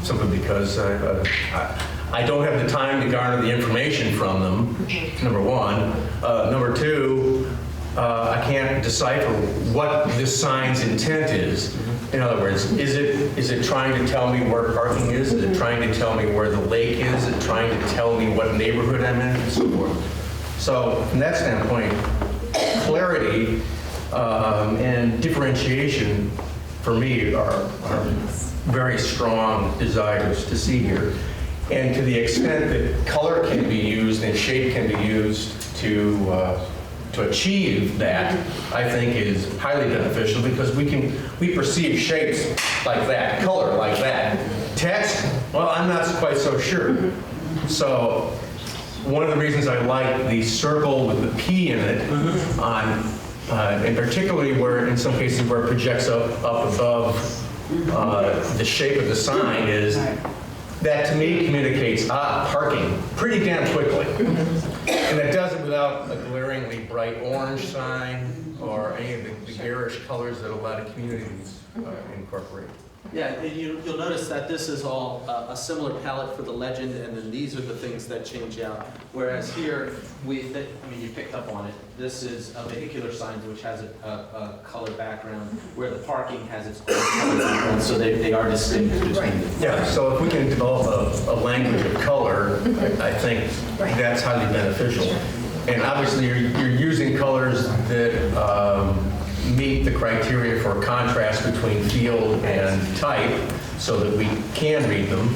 simply because I don't have the time to garner the information from them, number one. Number two, I can't decipher what this sign's intent is. In other words, is it trying to tell me where parking is? Is it trying to tell me where the lake is? Is it trying to tell me what neighborhood I'm in, and so forth? So from that standpoint, clarity and differentiation for me are very strong desires to see here. And to the extent that color can be used and shape can be used to achieve that, I think is highly beneficial, because we perceive shapes like that, color like that. Text, well, I'm not quite so sure. So one of the reasons I like the circle with the P in it, and particularly where, in some cases, where it projects up above the shape of the sign, is that to me communicates parking pretty damn quickly. And it does it without a glaringly bright orange sign or any of the garish colors that a lot of communities incorporate. Yeah, and you'll notice that this is all a similar palette for the legend, and then these are the things that change out. Whereas here, you picked up on it. This is a vehicular sign which has a color background, where the parking has its own color background, so they are distinct between them. Yeah, so if we can develop a language of color, I think that's highly beneficial. And obviously, you're using colors that meet the criteria for contrast between field and type, so that we can read them.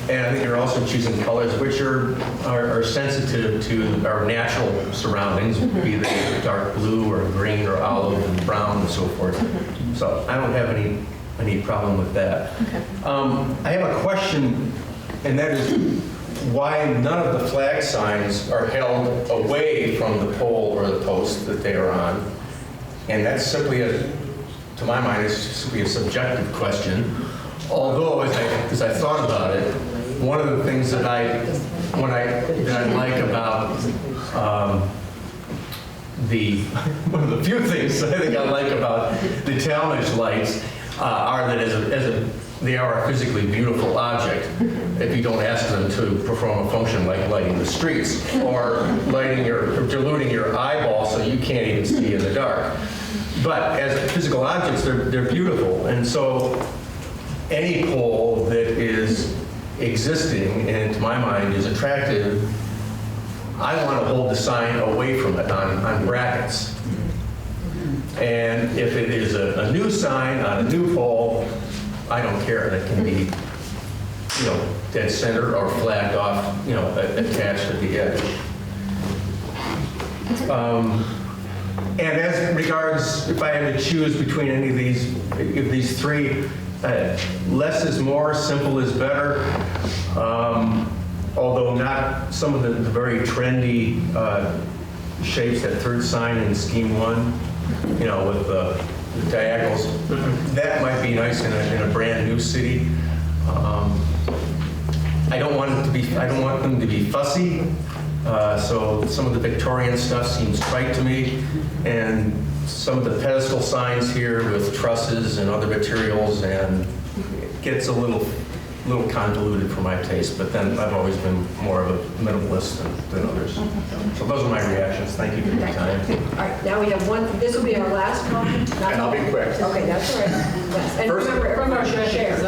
And I think you're also choosing colors which are sensitive to our natural surroundings, be they dark blue or green or olive and brown and so forth. So I don't have any problem with that. I have a question, and that is why none of the flag signs are held away from the pole or the post that they are on. And that's simply, to my mind, it's simply a subjective question. Although, as I thought about it, one of the things that I like about one of the few things I think I like about the Talmadge lights are that they are a physically beautiful object. If you don't ask them to perform a function like lighting the streets or diluting your eyeball so you can't even see in the dark. But as physical objects, they're beautiful. And so any pole that is existing and to my mind is attractive, I want to hold the sign away from it on brackets. And if it is a new sign on a new pole, I don't care. That can be, dead center or flagged off, attached at the edge. And as regards, if I had to choose between any of these three, less is more, simple is better. Although not some of the very trendy shapes, that third sign in Scheme 1, you know, with the diagonals, that might be nice in a brand new city. I don't want them to be fussy. So some of the Victorian stuff seems trite to me, and some of the pedestal signs here with trusses and other materials, and it gets a little convoluted for my taste, but then I've always been more of a minimalist than others. So those are my reactions. Thank you for your time. All right, now we have one, this will be our last comment. And I'll be quick. Okay, that's all right. Yes. And First- remember, from our share.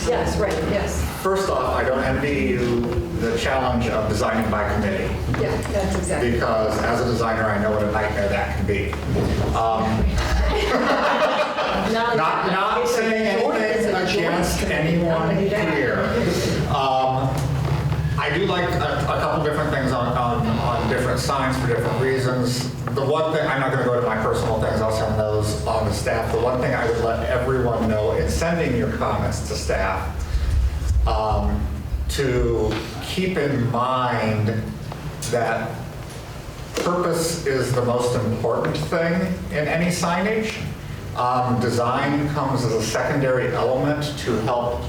Yes, right, yes. First off, I don't envy you the challenge of designing by committee, Yeah, that's exactly. because as a designer, I know what a nightmare that can be. Not saying anything against anyone here. I do like a couple different things on different signs for different reasons. The one thing, I'm not going to go to my personal things, I'll send those on to staff. The one thing I would let everyone know in sending your comments to staff, to keep in mind that purpose is the most important thing in any signage. Design comes as a secondary element to help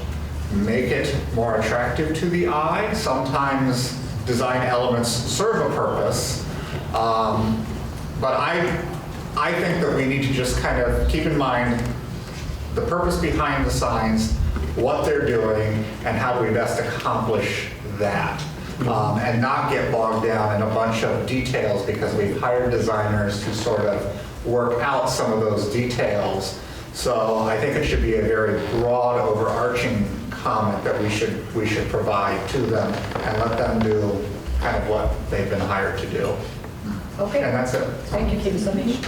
make it more attractive to the eye. Sometimes design elements serve a purpose, but I think that we need to just kind of keep in mind the purpose behind the signs, what they're doing, and how do we best accomplish that. And not get bogged down in a bunch of details, because we've hired designers to sort of work out some of those details. So I think it should be a very broad, overarching comment that we should provide to them and let them do kind of what they've been hired to do. Okay. And that's it. Thank you, Kim Sonish.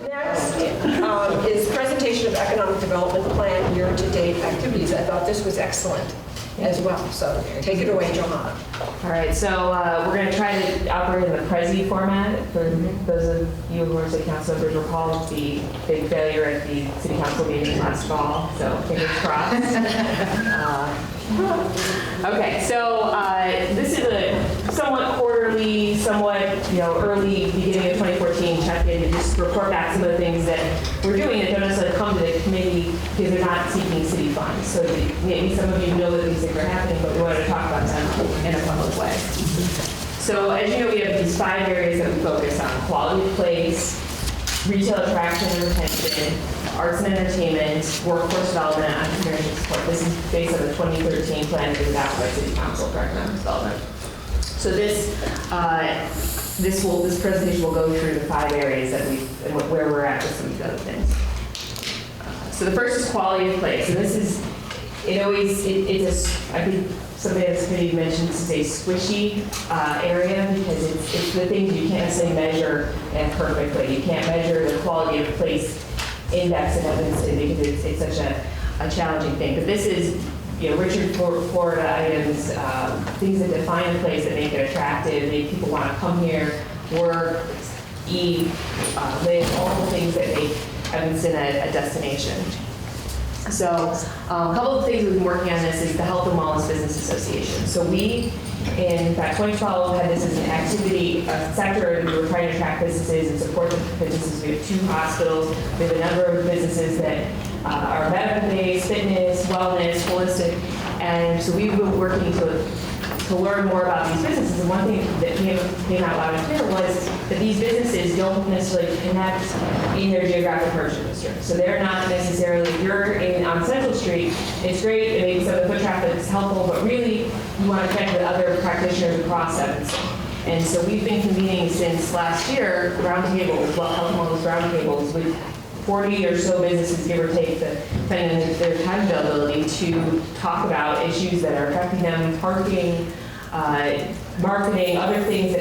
Next is presentation of economic development plan year-to-date activities. I thought this was excellent as well, so take it away, Johanna. All right, so we're going to try to operate in the Prezi format. For those of you who are city council members, recall the big failure at the city council meeting last fall, so fingers crossed. Okay, so this is a somewhat quarterly, somewhat early beginning of 2014 check-in to just report back some of the things that we're doing that don't necessarily come to the committee because they're not seeking city funds. So maybe some of you know that these things are happening, but we wanted to talk about them in a public way. So as you know, we have these 5 areas that we focus on: quality of place, retail attraction and retention, arts and entertainment, workforce development, and entrepreneurship support. This is based on the 2013 plan that was adopted by City Council for economic development. So this presentation will go through the 5 areas that and where we're at with some of the other things. So the first is quality of place, and this is I think somebody else committee mentioned this is a squishy area because it's the things you can't necessarily measure in a perfect way. You can't measure the quality of place index in Evanston because it's such a challenging thing. But this is Richard Florida items, things that define the place, that make it attractive, make people want to come here, work, eat, live, all the things that make Evanston a destination. So a couple of things we've been working on this is the Health and Wellness Business Association. So we, in fact, 2012 had this as an activity sector, and we were trying to attract businesses and support the businesses. We have 2 hospitals. We have a number of businesses that are medical-based, fitness, wellness, holistic, and so we've been working to learn more about these businesses. And one thing that came out loud and clear was that these businesses don't necessarily connect in their geographic commercial district. So they're not necessarily, if you're on Central Street, it's great, and maybe some of the foot traffic is helpful, but really you want to connect with other practitioners across Evanston. And so we've been convening since last year roundtables, health and wellness roundtables with 40 or so businesses, give or take, depending on their time availability, to talk about issues that are affecting them, parking, marketing, other things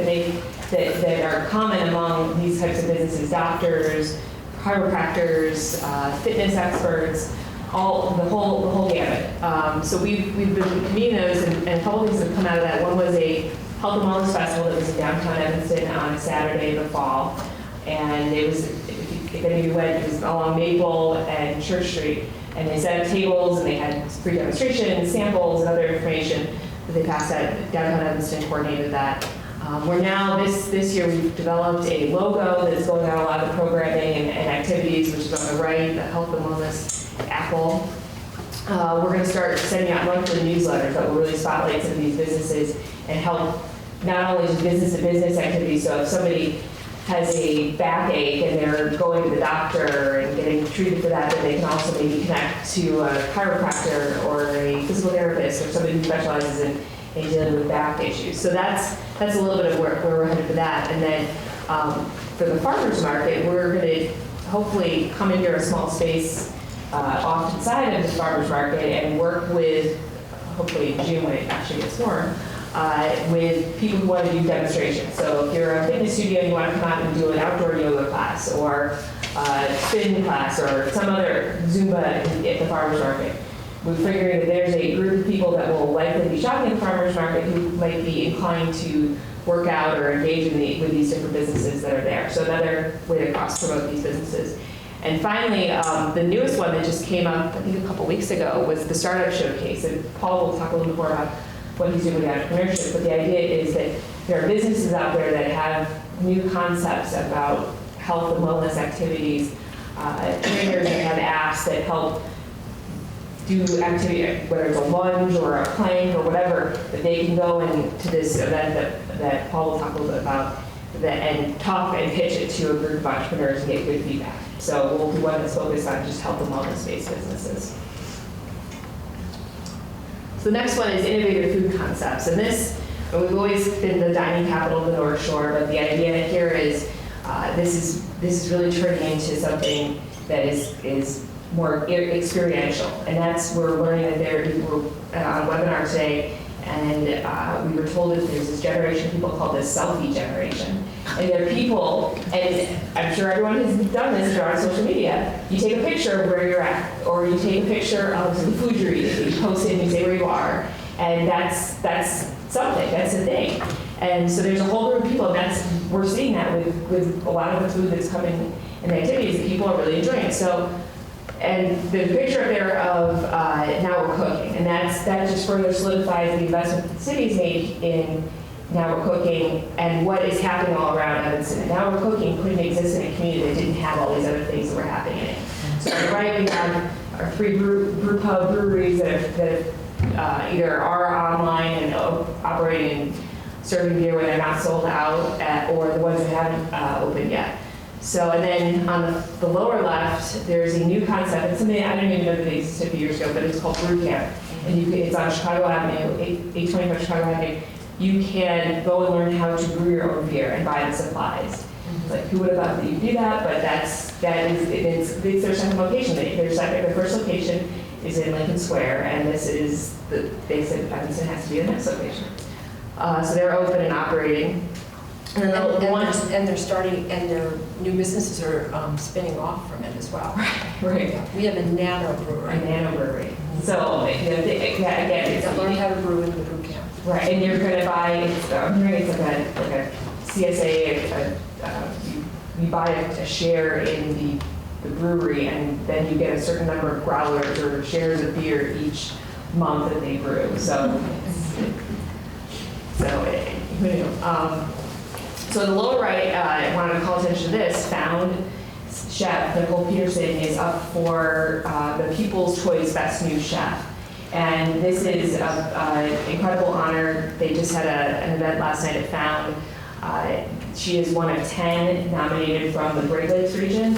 that are common among these types of businesses: doctors, chiropractors, fitness experts, the whole gamut. So we've been convening those, and a couple things have come out of that. One was a Health and Wellness Festival that was in downtown Evanston on Saturday of the fall. And it was, if any of you went, it was along Maple and Church Street. And they set up tables and they had free demonstrations, samples, and other information that they passed out. Downtown Evanston coordinated that. We're now, this year, we've developed a logo that's going out a lot of the programming and activities, which is on the right, the Health and Wellness Apple. We're going to start sending out monthly newsletters that will really spotlight some of these businesses and help not only just business-to-business activities. So if somebody has a backache and they're going to the doctor and getting treated for that, then they can also maybe connect to a chiropractor or a physical therapist or somebody who specializes in dealing with back issues. So that's a little bit of where we're headed for that. And then for the farmers market, we're going to hopefully come into a small space off to the side of the farmers market and work with, hopefully in June when it actually gets warm, with people who want to do demonstrations. So if you're a fitness studio and you want to come out and do an outdoor yoga class or a spin class or some other Zumba at the farmers market, we're figuring that there's a group of people that will likely be shopping at the farmers market who might be inclined to work out or engage with these different businesses that are there. So another way to cross-promote these businesses. And finally, the newest one that just came up, I think a couple weeks ago, was the Startup Showcase. And Paul will talk a little bit more about what he's doing with entrepreneurship, but the idea is that there are businesses out there that have new concepts about health and wellness activities, trainers that have apps that help do activity, whether it's a lunge or a plank or whatever, that they can go into this event that Paul will talk a little bit about and talk and pitch it to a group of entrepreneurs and get good feedback. So we'll do one that's focused on just health and wellness-based businesses. So the next one is innovative food concepts. And we've always been the dining capital of the North Shore, but the idea here is this is really turning into something that is more experiential. And that's, we're learning that we were on a webinar today, and we were told that there's this generation of people called the selfie generation. And they're people, and I'm sure everyone has done this if you're on social media, you take a picture of where you're at, or you take a picture of the food you're eating, you post it and you say where you are, and that's something, that's a thing. And so there's a whole group of people, and we're seeing that with a lot of the food that's coming and the activities that people are really enjoying. So, and the picture up there of Now We're Cooking, and that just further solidifies the investment the city's made in Now We're Cooking and what is happening all around Evanston. And Now We're Cooking couldn't exist in a community that didn't have all these other things that were happening in it. So on the right, we have our 3 brew pub breweries that either are online and operating and serving beer when they're not sold out, or the ones that haven't opened yet. So, and then on the lower left, there's a new concept. It's something I didn't even know that it existed a few years ago, but it's called Brew Camp. And it's on Chicago Avenue, 825 Chicago Avenue. You can go and learn how to brew your own beer and buy the supplies. Like, who would have thought that you could do that? But it's their second location. Their first location is in Lincoln Square, and they said Evanston has to be the next location. So they're open and operating. And they're starting, and their new businesses are spinning off from it as well. Right. Yeah. We have a nano brewery. So again, it's learn how to brew in the brew camp. Right, and you're going to buy. I'm hearing it's like a CSA. You buy a share in the brewery, and then you get a certain number of growlers or shares of beer each month that they brew. So who knew? So in the lower right, I wanted to call attention to this. Found chef Nicole Peterson is up for the People's Choice Best New Chef. And this is an incredible honor. They just had an event last night at Found. She is one of 10 nominated from the Great Lakes region.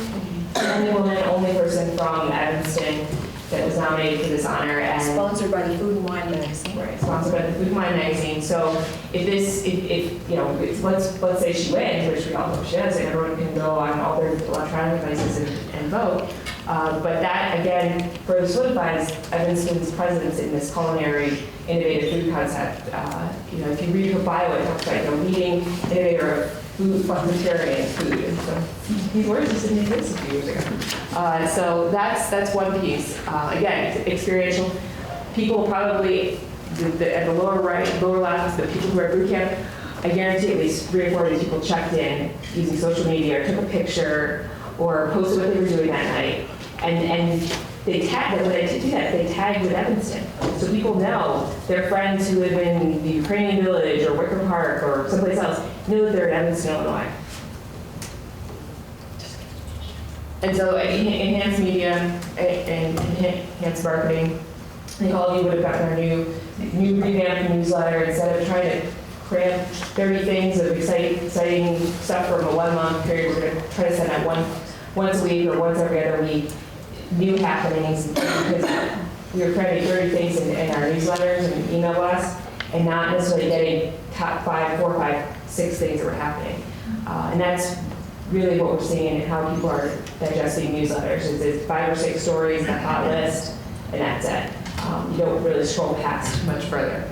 Only woman, only person from Evanston that was nominated for this honor. And sponsored by the Food and Wine magazine. Right, sponsored by the Food and Wine magazine. So if you know, let's say she wins, which we all hope she does, and everyone can go on all their electronic devices and vote. But that again further solidifies Evanston's presence in this culinary innovative food concept. You know, if you read her bio, it talks about leading innovator of food, vegetarian food. And so these words just didn't exist a few years ago. So that's one piece. Again, it's experiential. People probably at the lower right, lower left, the people who are at boot camp, I guarantee at least 3 or 4 of these people checked in using social media, or took a picture, or posted what they were doing that night. And they tag, when they do that, they tag with Evanston. So people know their friends who live in the Ukrainian Village or Wicker Park or someplace else know that they're in Evanston, Illinois. And so enhanced media and enhanced marketing. I think all of you would have gotten our new revamped newsletter. Instead of trying to cram 30 things of exciting stuff from a 1 month period, we're going to try to send out once a week or once every other week, new happenings, because we were cramming 30 things in our newsletters and email blasts, and not necessarily getting top 5, 4, 5, 6 things that were happening. And that's really what we're seeing and how people are digesting newsletters. It's 5 or 6 stories, a hot list, and that's it. You don't really scroll past much further.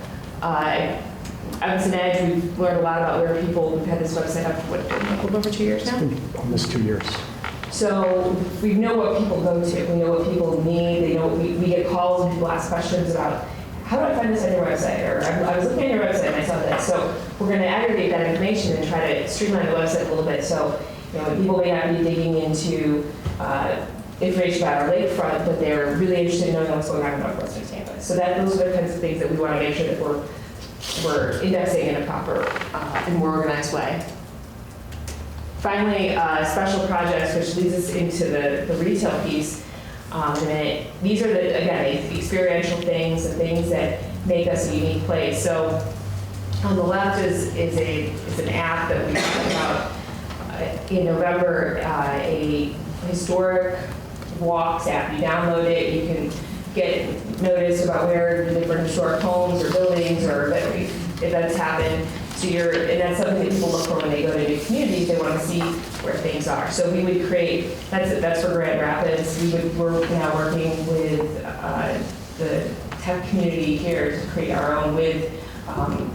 Evanston Edge, we've learned a lot about where people, we've had this website up for a little over 2 years now? Almost 2 years. So we know what people go to, we know what people need, they know, we get calls and people ask questions about, how do I find this on your website? Or I was looking at your website and I saw this. So we're going to aggregate that information and try to streamline the website a little bit. So, you know, people may not be digging into information about our lakefront, but they're really interested in knowing what's going on in Northwestern campus. So those are the kinds of things that we want to make sure that we're indexing in a proper and more organized way. Finally, special projects, which leads us into the retail piece. And these are, again, experiential things, the things that make us a unique place. So on the left is an app that we talked about in November, a historic walks app. You download it, you can get notice about where the different historic homes or buildings or events happen. So and that's something that people look for when they go to new communities. They want to see where things are. So we would create, that's for Grand Rapids. We're now working with the tech community here to create our own with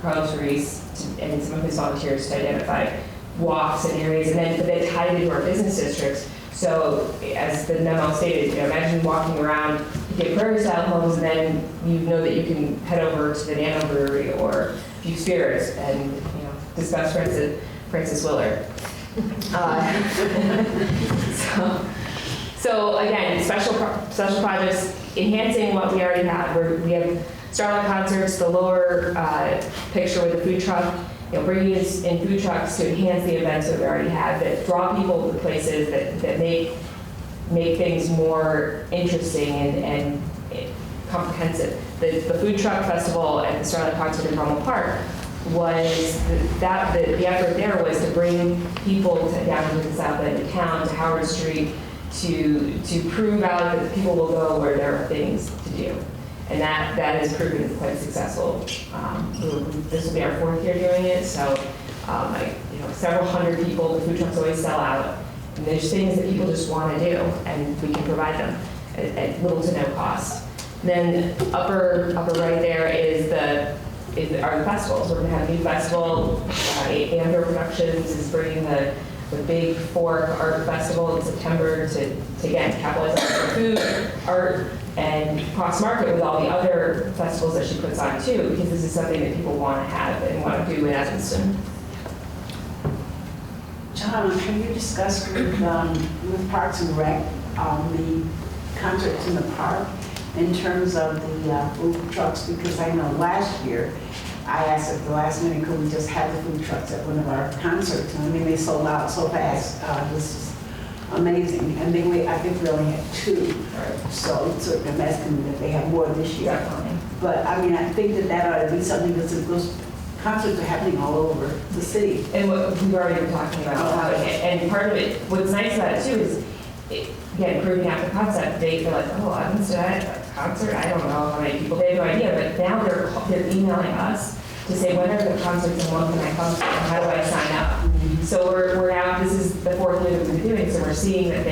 Carlos Ruiz and some of his volunteers to identify walks and areas, and then tied into our business districts. So as the memo stated, imagine walking around, you get prairie style homes, and then you know that you can head over to the Nano Brewery or Few Spirits and discuss Francis Willard. So again, special projects, enhancing what we already have. We have Starlight Concerts, the lower picture with the food truck, bringing in food trucks to enhance the events that we already have, that draw people to places that make things more interesting and comprehensive. The food truck festival at the Starlight Concert in Brummel Park was the effort there was to bring people down to the south end of town, to Howard Street, to prove out that people will go where there are things to do. And that has proven quite successful. This will be our 4th year doing it, so several hundred people, the food trucks always sell out. And there's things that people just want to do, and we can provide them at little to no cost. Then upper right there are the festivals. We're going to have a new festival. Andor Productions is bringing the Big Fork Art Festival in September to again capitalize on food, art, and cross market with all the other festivals that she puts on too, because this is something that people want to have and want to do in Evanston. John, have you discussed with Parks and Rec the concerts in the park in terms of the food trucks? Because I know last year I asked at the last minute, could we just have the food trucks at one of our concerts? And I mean, they sold out so fast. This is amazing. And I think we only had 2. Right. So it's sort of amazing that they have more this year. Definitely. But I mean, I think that ought to be something because those concerts are happening all over the city. And what we've already been talking about, and part of it, what's nice about it too is, again, proving out the concept. They're like, oh, I'm at a concert. I don't know how many people. They have no idea, but now they're emailing us to say, when are the concerts and when can I come to? How do I sign up? Mm-hmm. So we're now, this is the 4th year that we've been doing, so we're seeing that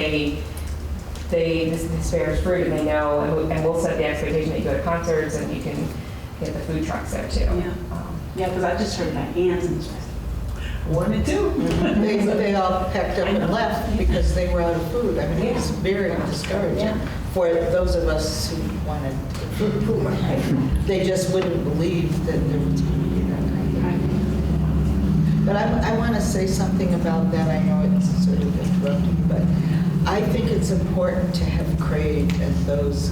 this bears fruit, and they know, and we'll set the expectation that you go to concerts and you can get the food trucks there too. Yeah, because I just heard my hands and 1 and 2. They all packed up and left because they were out of food. I mean, it was very discouraging. for those of us who wanted, they just wouldn't believe that there was going to be that kind of thing. But I want to say something about that. I know it's sort of interrupting, but I think it's important to have Crave at those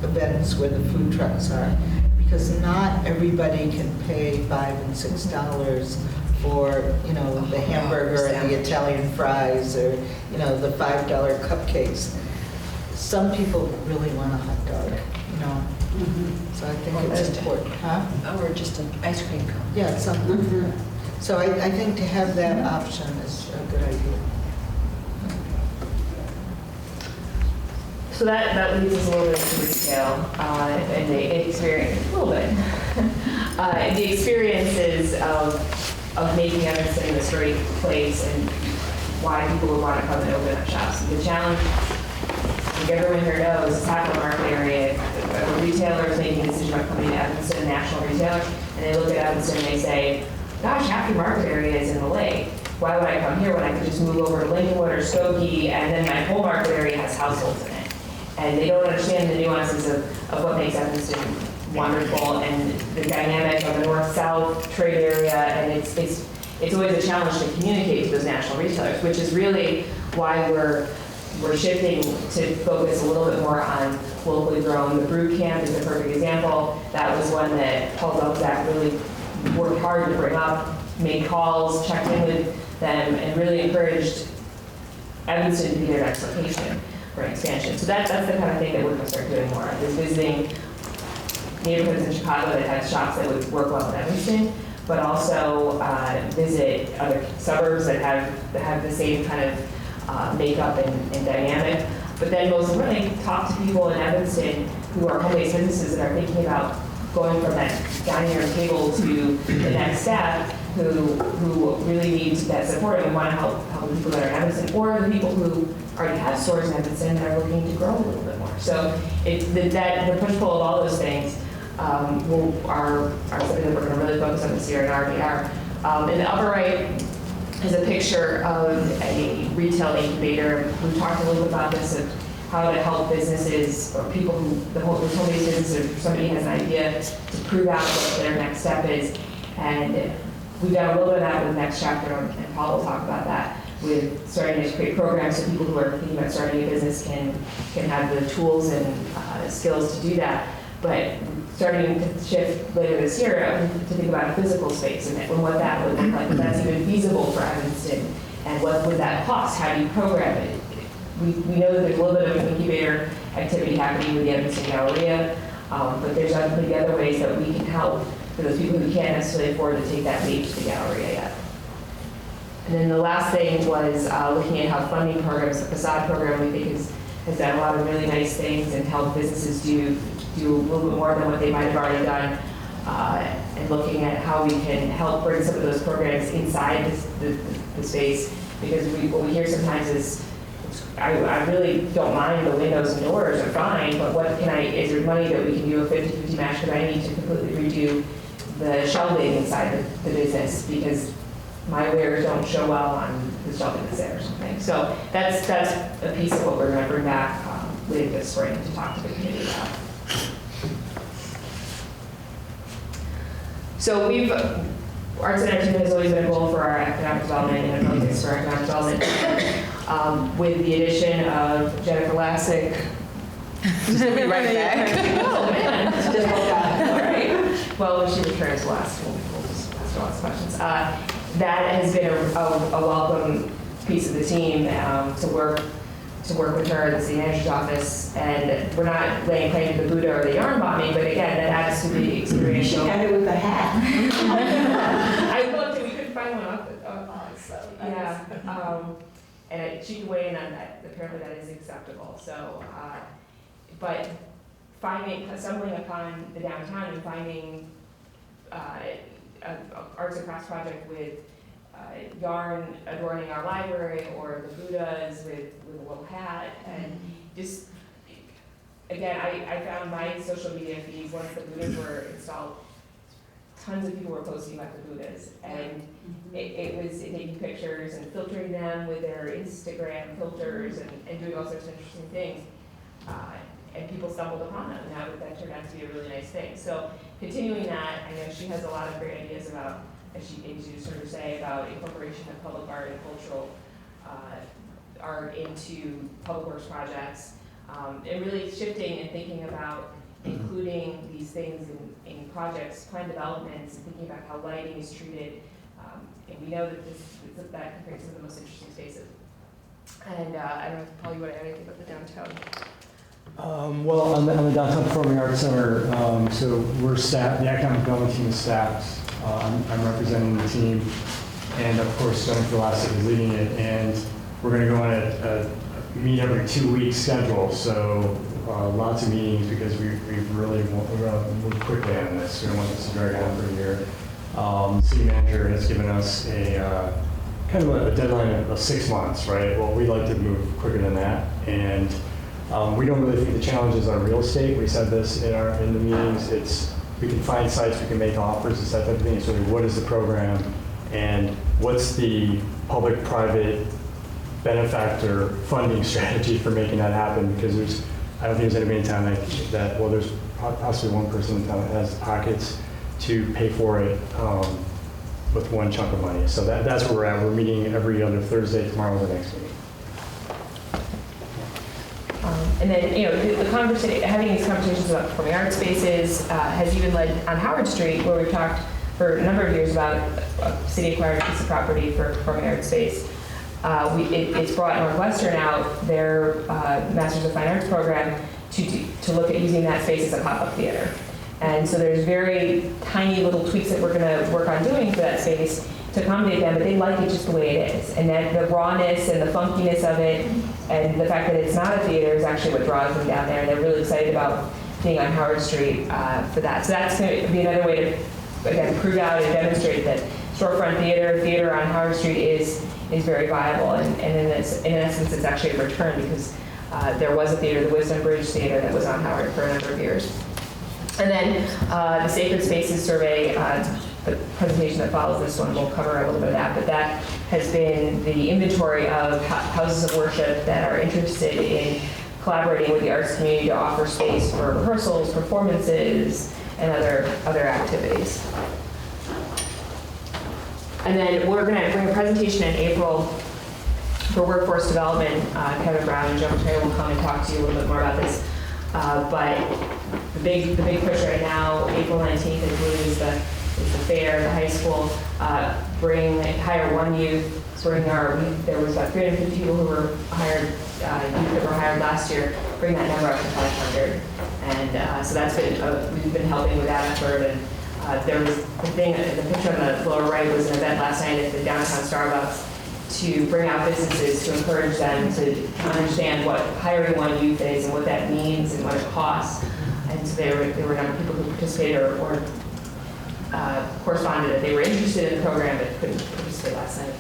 events where the food trucks are, because not everybody can pay $5 and $6 for, you know, the hamburger and the Italian fries, or, you know, the $5 cupcakes. Some people really want a hot dog, you know. So I think it's important, huh? Or just an ice cream cone. Yeah, something. So I think to have that option is a good idea. So that leads us a little bit to retail and the experience, a little bit. The experiences of making Evanston this great place and why people would want to come and open up shops. The challenge, like everyone here knows, is half the market area. A retailer is making a decision about coming to Evanston, a national retailer, and they look at Evanston and they say, gosh, half your market area is in the lake. Why would I come here when I could just move over to Lincolnwood or Skokie, and then my whole market area has households in it? And they don't understand the nuances of what makes Evanston wonderful and the dynamic of the north-south trade area, and it's always a challenge to communicate to those national retailers, which is really why we're shifting to focus a little bit more on locally grown. The Brew Camp is a perfect example. That was one that Paul Zelczak really worked hard to bring up, made calls, checked in with them, and really encouraged Evanston to be their next location for an expansion. So that's the kind of thing that we're going to start doing more of, is visiting neighborhoods in Chicago that have shops that would work well in Evanston, but also visit other suburbs that have the same kind of makeup and dynamic. But then most importantly, talk to people in Evanston who are home-based businesses that are thinking about going from that dining room table to the next step, who really need that support and want to help the people that are in Evanston, or the people who already have stores in Evanston and are looking to grow a little bit more. So the push-pull of all those things are something that we're going to really focus on this year in RDR. In the upper right is a picture of a retail incubator. We talked a little bit about this, of how to help businesses or people who, the home-based businesses, or somebody has an idea to prove out what their next step is. And we've done a little bit of that with Next Chapter, and Paul will talk about that, with starting to create programs so people who are thinking about starting a business can have the tools and skills to do that. But starting to shift later this year to think about a physical space and what that would look like, if that's even feasible for Evanston, and what would that cost, how do you program it? We know that there's a little bit of incubator activity happening with the Evanston Galleria, but there's definitely other ways that we can help for those people who can't necessarily afford to take that leap to the Galleria yet. And then the last thing was looking at how funding programs, the Facade program, we think has done a lot of really nice things and helped businesses do a little bit more than what they might have already done, and looking at how we can help bring some of those programs inside the space, because what we hear sometimes is, I really don't mind the windows and doors are fine, but is there money that we can do a 50-50 match, because I need to completely redo the shelving inside the business, because my wares don't show well on the shelving that's there or something. So that's a piece of what we're going to bring back later this spring to talk to the community about. So arts and entertainment has always been a goal for our economic development and a focus for our economic development. With the addition of Jennifer Lassick, she's going to be right back. Oh, man. All right. Well, when she returns, we'll just ask lots of questions. That has been a welcome piece of the team to work with her at the city manager's office, and we're not laying claim to the Buddha or the yarn bombing, but again, that adds to the experience. She had it with a hat. I looked and we couldn't find one off so yeah, and she can weigh in on that. Apparently, that is acceptable. So, but stumbling upon the downtown and finding an arts and crafts project with yarn adorning our library, or the Buddhas with a little hat, and just, again, I found my social media feeds, once the Buddhas were installed, tons of people were posting about the Buddhas, and it was taking pictures and filtering them with their Instagram filters and doing all sorts of interesting things. and people stumbled upon them, and that turned out to be a really nice thing. So continuing that, I know she has a lot of great ideas about, as you sort of say, about incorporation of public art and cultural art into public works projects, and really shifting and thinking about including these things in projects, plan developments, and thinking about how lighting is treated. And we know that that can create some of the most interesting spaces. And I don't know, Paul, you want to add anything about the downtown? Well, on the Downtown Performing Arts Center, so we're staffed, the academic development team is staffed. I'm representing the team, and of course, Jennifer Lassig is leading it, and we're going to go on a meet every 2 week schedule, so lots of meetings because we really want to move quickly on this. We don't want this to drag on for a year. The city manager has given us a kind of a deadline of 6 months, right? Well, we'd like to move quicker than that, and we don't really think the challenges are real estate. We said this in the meetings. It's we can find sites, we can make offers, it's that type of thing. So what is the program, and what's the public-private benefactor funding strategy for making that happen? Because I don't think there's anybody in town that well, there's possibly one person in town that has pockets to pay for it with one chunk of money. So that's where we're at. We're meeting every other Thursday. Tomorrow the next meeting. And then, the conversation, having these conversations about performing arts spaces has even led on Howard Street, where we've talked for a number of years about a city acquired piece of property for a performing arts space. It's brought Northwestern out their Masters of Fine Arts program to look at using that space as a pop-up theater. And so there's very tiny little tweaks that we're going to work on doing for that space to accommodate them, but they like it just the way it is. And that the rawness and the funkiness of it, and the fact that it's not a theater is actually what draws them down there. And they're really excited about being on Howard Street for that. So that's going to be another way to, again, prove out and demonstrate that storefront theater on Howard Street is very viable. And in essence, it's actually a return because there was a theater, the Wisdom Bridge Theater, that was on Howard for a number of years. And then the Sacred Spaces Survey, the presentation that follows this one will cover a little bit of that, but that has been the inventory of houses of worship that are interested in collaborating with the arts community to offer space for rehearsals, performances, and other activities. And then we're going to bring a presentation in April for workforce development. Kevin Brown and Joe Matteo will come and talk to you a little bit more about this. But the big push right now, April 19th, I believe, is the fair, the high school. Hire one youth. So there was about 350 people who were hired, youth that were hired last year. Bring that number up to 500. And so that's been we've been helping with that effort. And there was the picture on the lower right was an event last night at the downtown Starbucks to bring out businesses to encourage them to understand what hiring one youth is and what that means and what it costs. And so there were a number of people who participated or corresponded that they were interested in the program but couldn't participate last night.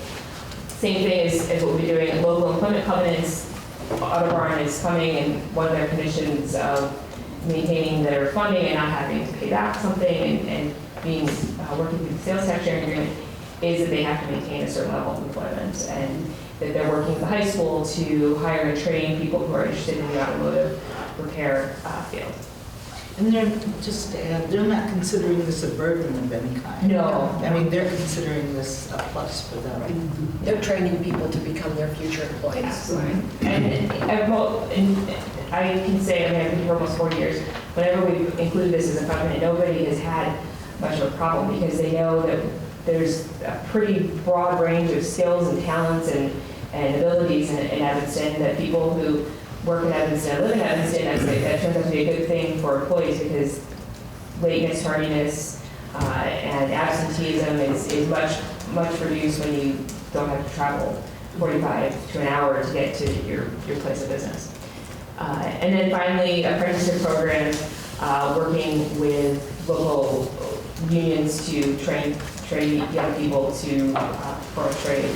Same thing as what we'll be doing at local employment covenants. Autobarn is coming, and one of their conditions of maintaining their funding and not having to pay back something and being working through the sales tax sharing agreement is that they have to maintain a certain level of employment, and that they're working with the high school to hire and train people who are interested in the automotive repair field. And they're not considering this a burden of any kind. No. I mean, they're considering this a plus for them. They're training people to become their future employees. Absolutely. And I can say, I've been here for almost 40 years, whenever we've included this as a covenant, nobody has had much of a problem because they know that there's a pretty broad range of skills and talents and abilities in Evanston, that people who work in Evanston, live in Evanston, that turns out to be a good thing for employees because lateness, tardiness, and absenteeism is much reduced when you don't have to travel 45 to an hour to get to your place of business. And then finally, apprenticeship program, working with local unions to train young people to perform trade.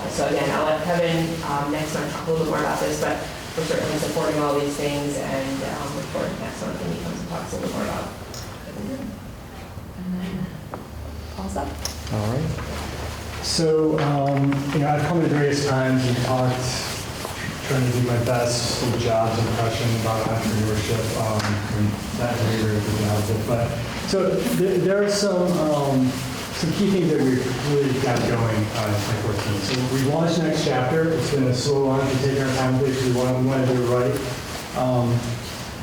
So again, I'll let Kevin next month talk a little bit more about this, but we're certainly supporting all these things and look forward to next month when he comes and talks a little bit more about it. And then Paul's up. All right. So, I've come at various times and talked trying to do my best Steve Jobs impression about entrepreneurship. And that very, very good job with it. But so there are some key things that we've really got going in 2014. So we launched Next Chapter. It's been a slow launch. We're taking our time because we want to do it right.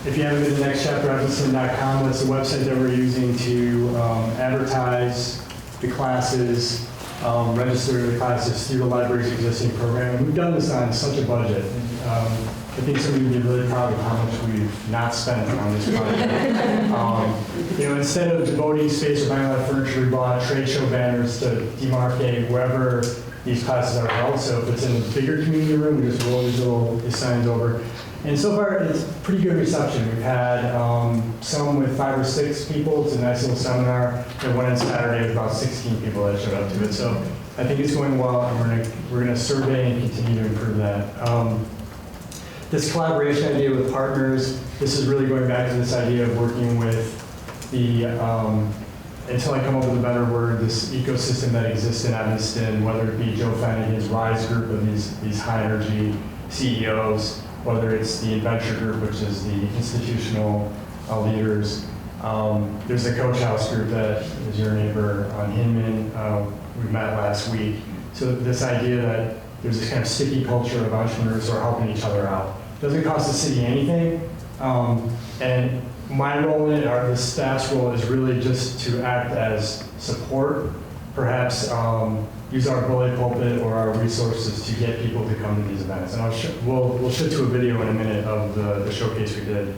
If you haven't been to nextchapterevanston.com, that's the website that we're using to advertise the classes, register the classes through the library's existing program. And we've done this on such a budget. I think some of you would be really proud of how much we've not spent on this project. Instead of devoting space or buying a lot of furniture, we bought trade show banners to demarcate wherever these classes are held. So if it's in a bigger community room, we just roll these signs over. And so far, it's pretty good reception. We've had some with 5 or 6 people. It's a nice little seminar. And one on Saturday with about 16 people that showed up to it. So I think it's going well, and we're gonna survey and continue to improve that. This collaboration idea with partners, this is really going back to this idea of working with the, until I come up with a better word, this ecosystem that exists in Evanston, whether it be Joe Flanagan's RISE group of these high energy CEOs, whether it's the Adventure group, which is the institutional leaders. There's the Coach House group that is your neighbor on Hinman. We met last week. So this idea that there's this kind of sticky culture of entrepreneurs who are helping each other out. Doesn't cost the city anything. And my role in it, or the staff's role, is really just to act as support, perhaps use our bully pulpit or our resources to get people to come to these events. And we'll show to a video in a minute of the showcase we did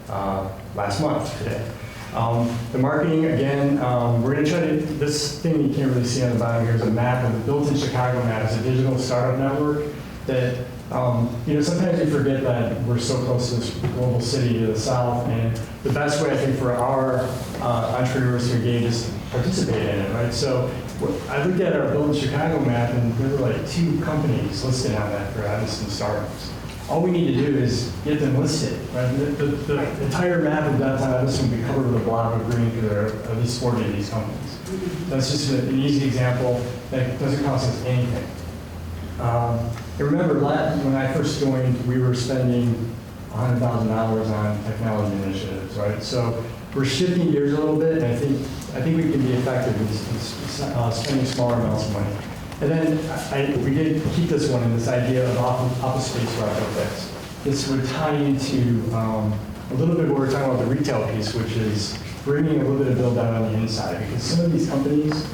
last month today. The marketing, again, we're going to try to, this thing you can't really see on the bottom here is a map, and the Built in Chicago map is a digital startup network that, sometimes we forget that we're so close to this global city to the south, and the best way, I think, for our entrepreneurs to engage is to participate in it, right? So I looked at our Built in Chicago map, and there were like 2 companies listed on that for Evanston startups. All we need to do is get them listed, right? The entire map of downtown Evanston will be covered with a blob of green because there are at least 40 of these companies. That's just an easy example that doesn't cost us anything. I remember when I first joined, we were spending $100,000 on technology initiatives, right? So we're shifting gears a little bit, and I think we can be effective in spending smaller amounts of money. And then we did keep this one in this idea of office space retrofits. This would tie into a little bit what we're talking about the retail piece, which is bringing a little bit of build out on the inside. Because some of these companies,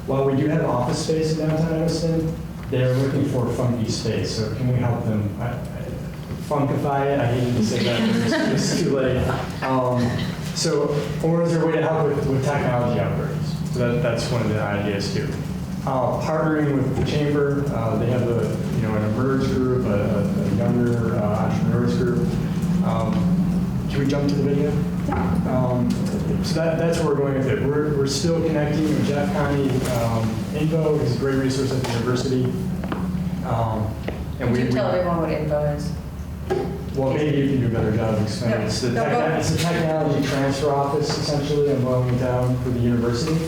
while we do have office space in downtown Evanston, they're looking for funky space. So can we help them funkify it? I hate to say that, it's too late. Or is there a way to help with technology upgrades? So that's one of the ideas too. Partnering with the chamber, they have an Emerge group, a younger entrepreneurs group. Can we jump to the video? So that's where we're going with it. We're still connecting with Jeff Connie. Info is a great resource at the university. Could you tell everyone what Info is? Well, maybe you can do a better job of explaining. It's the technology transfer office, essentially, in Wilmington for the university.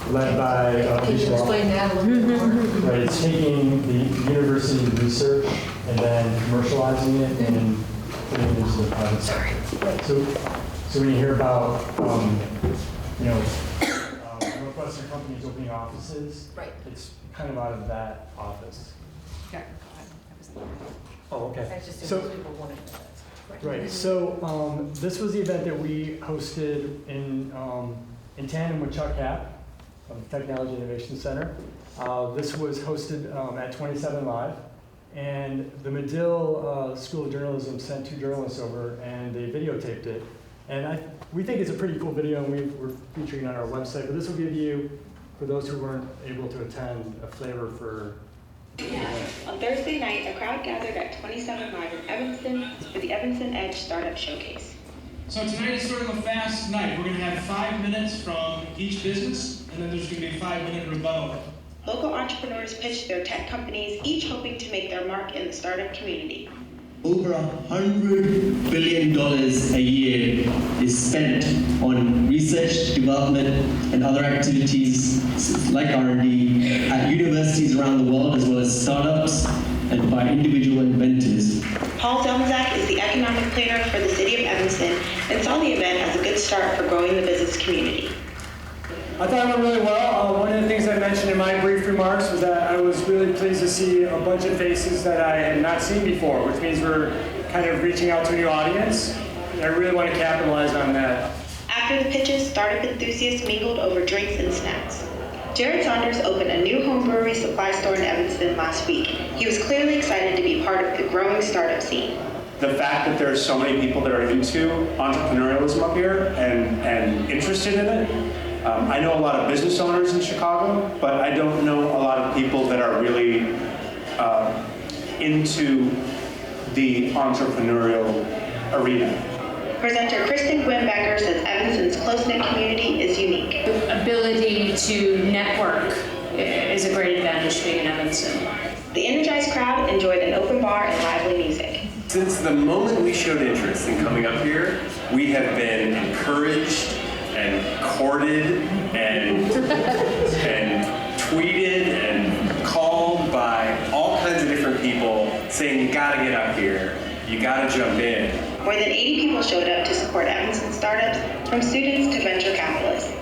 Led by Can you explain that a little bit more? Right, it's taking the university research and then commercializing it and putting it into the private sector. So when you hear about, Northwestern companies opening offices, right, it's kind of out of that office. Okay. Oh, okay. That's just So, people wanted that. right. So this was the event that we hosted in tandem with Chuck Happ of the Technology Innovation Center. This was hosted at 27 Live, and the Medill School of Journalism sent 2 journalists over, and they videotaped it. And we think it's a pretty cool video, and we're featuring it on our website. But this will give you, for those who weren't able to attend, a flavor for. On Thursday night, a crowd gathered at 27 Live in Evanston for the Evanston Edge Startup Showcase. So tonight is sort of a fast night. We're going to have 5 minutes from each business, and then there's going to be a 5-minute rebuttal. Local entrepreneurs pitched their tech companies, each hoping to make their mark in the startup community. Over $100 billion a year is spent on research, development, and other activities like R&D at universities around the world, as well as startups and by individual inventors. Paul Delmazak is the economic planner for the city of Evanston and saw the event as a good start for growing the business community. I thought it went really well. One of the things I mentioned in my brief remarks was that I was really pleased to see a bunch of faces that I had not seen before, which means we're kind of reaching out to a new audience. And I really want to capitalize on that. After the pitches, startup enthusiasts mingled over drinks and snacks. Jared Saunders opened a new home brewery supply store in Evanston last week. He was clearly excited to be part of the growing startup scene. The fact that there's so many people that are into entrepreneurialism up here and interested in it. I know a lot of business owners in Chicago, but I don't know a lot of people that are really into the entrepreneurial arena. Presenter Kristen Gwynbecker says Evanston's close-knit community is unique. The ability to network is a great advantage being in Evanston. The energized crowd enjoyed an open bar and lively music. Since the moment we showed interest in coming up here, we have been encouraged and courted and tweeted and called by all kinds of different people saying, you gotta get up here, you gotta jump in. More than 80 people showed up to support Evanston startups, from students to venture capitalists.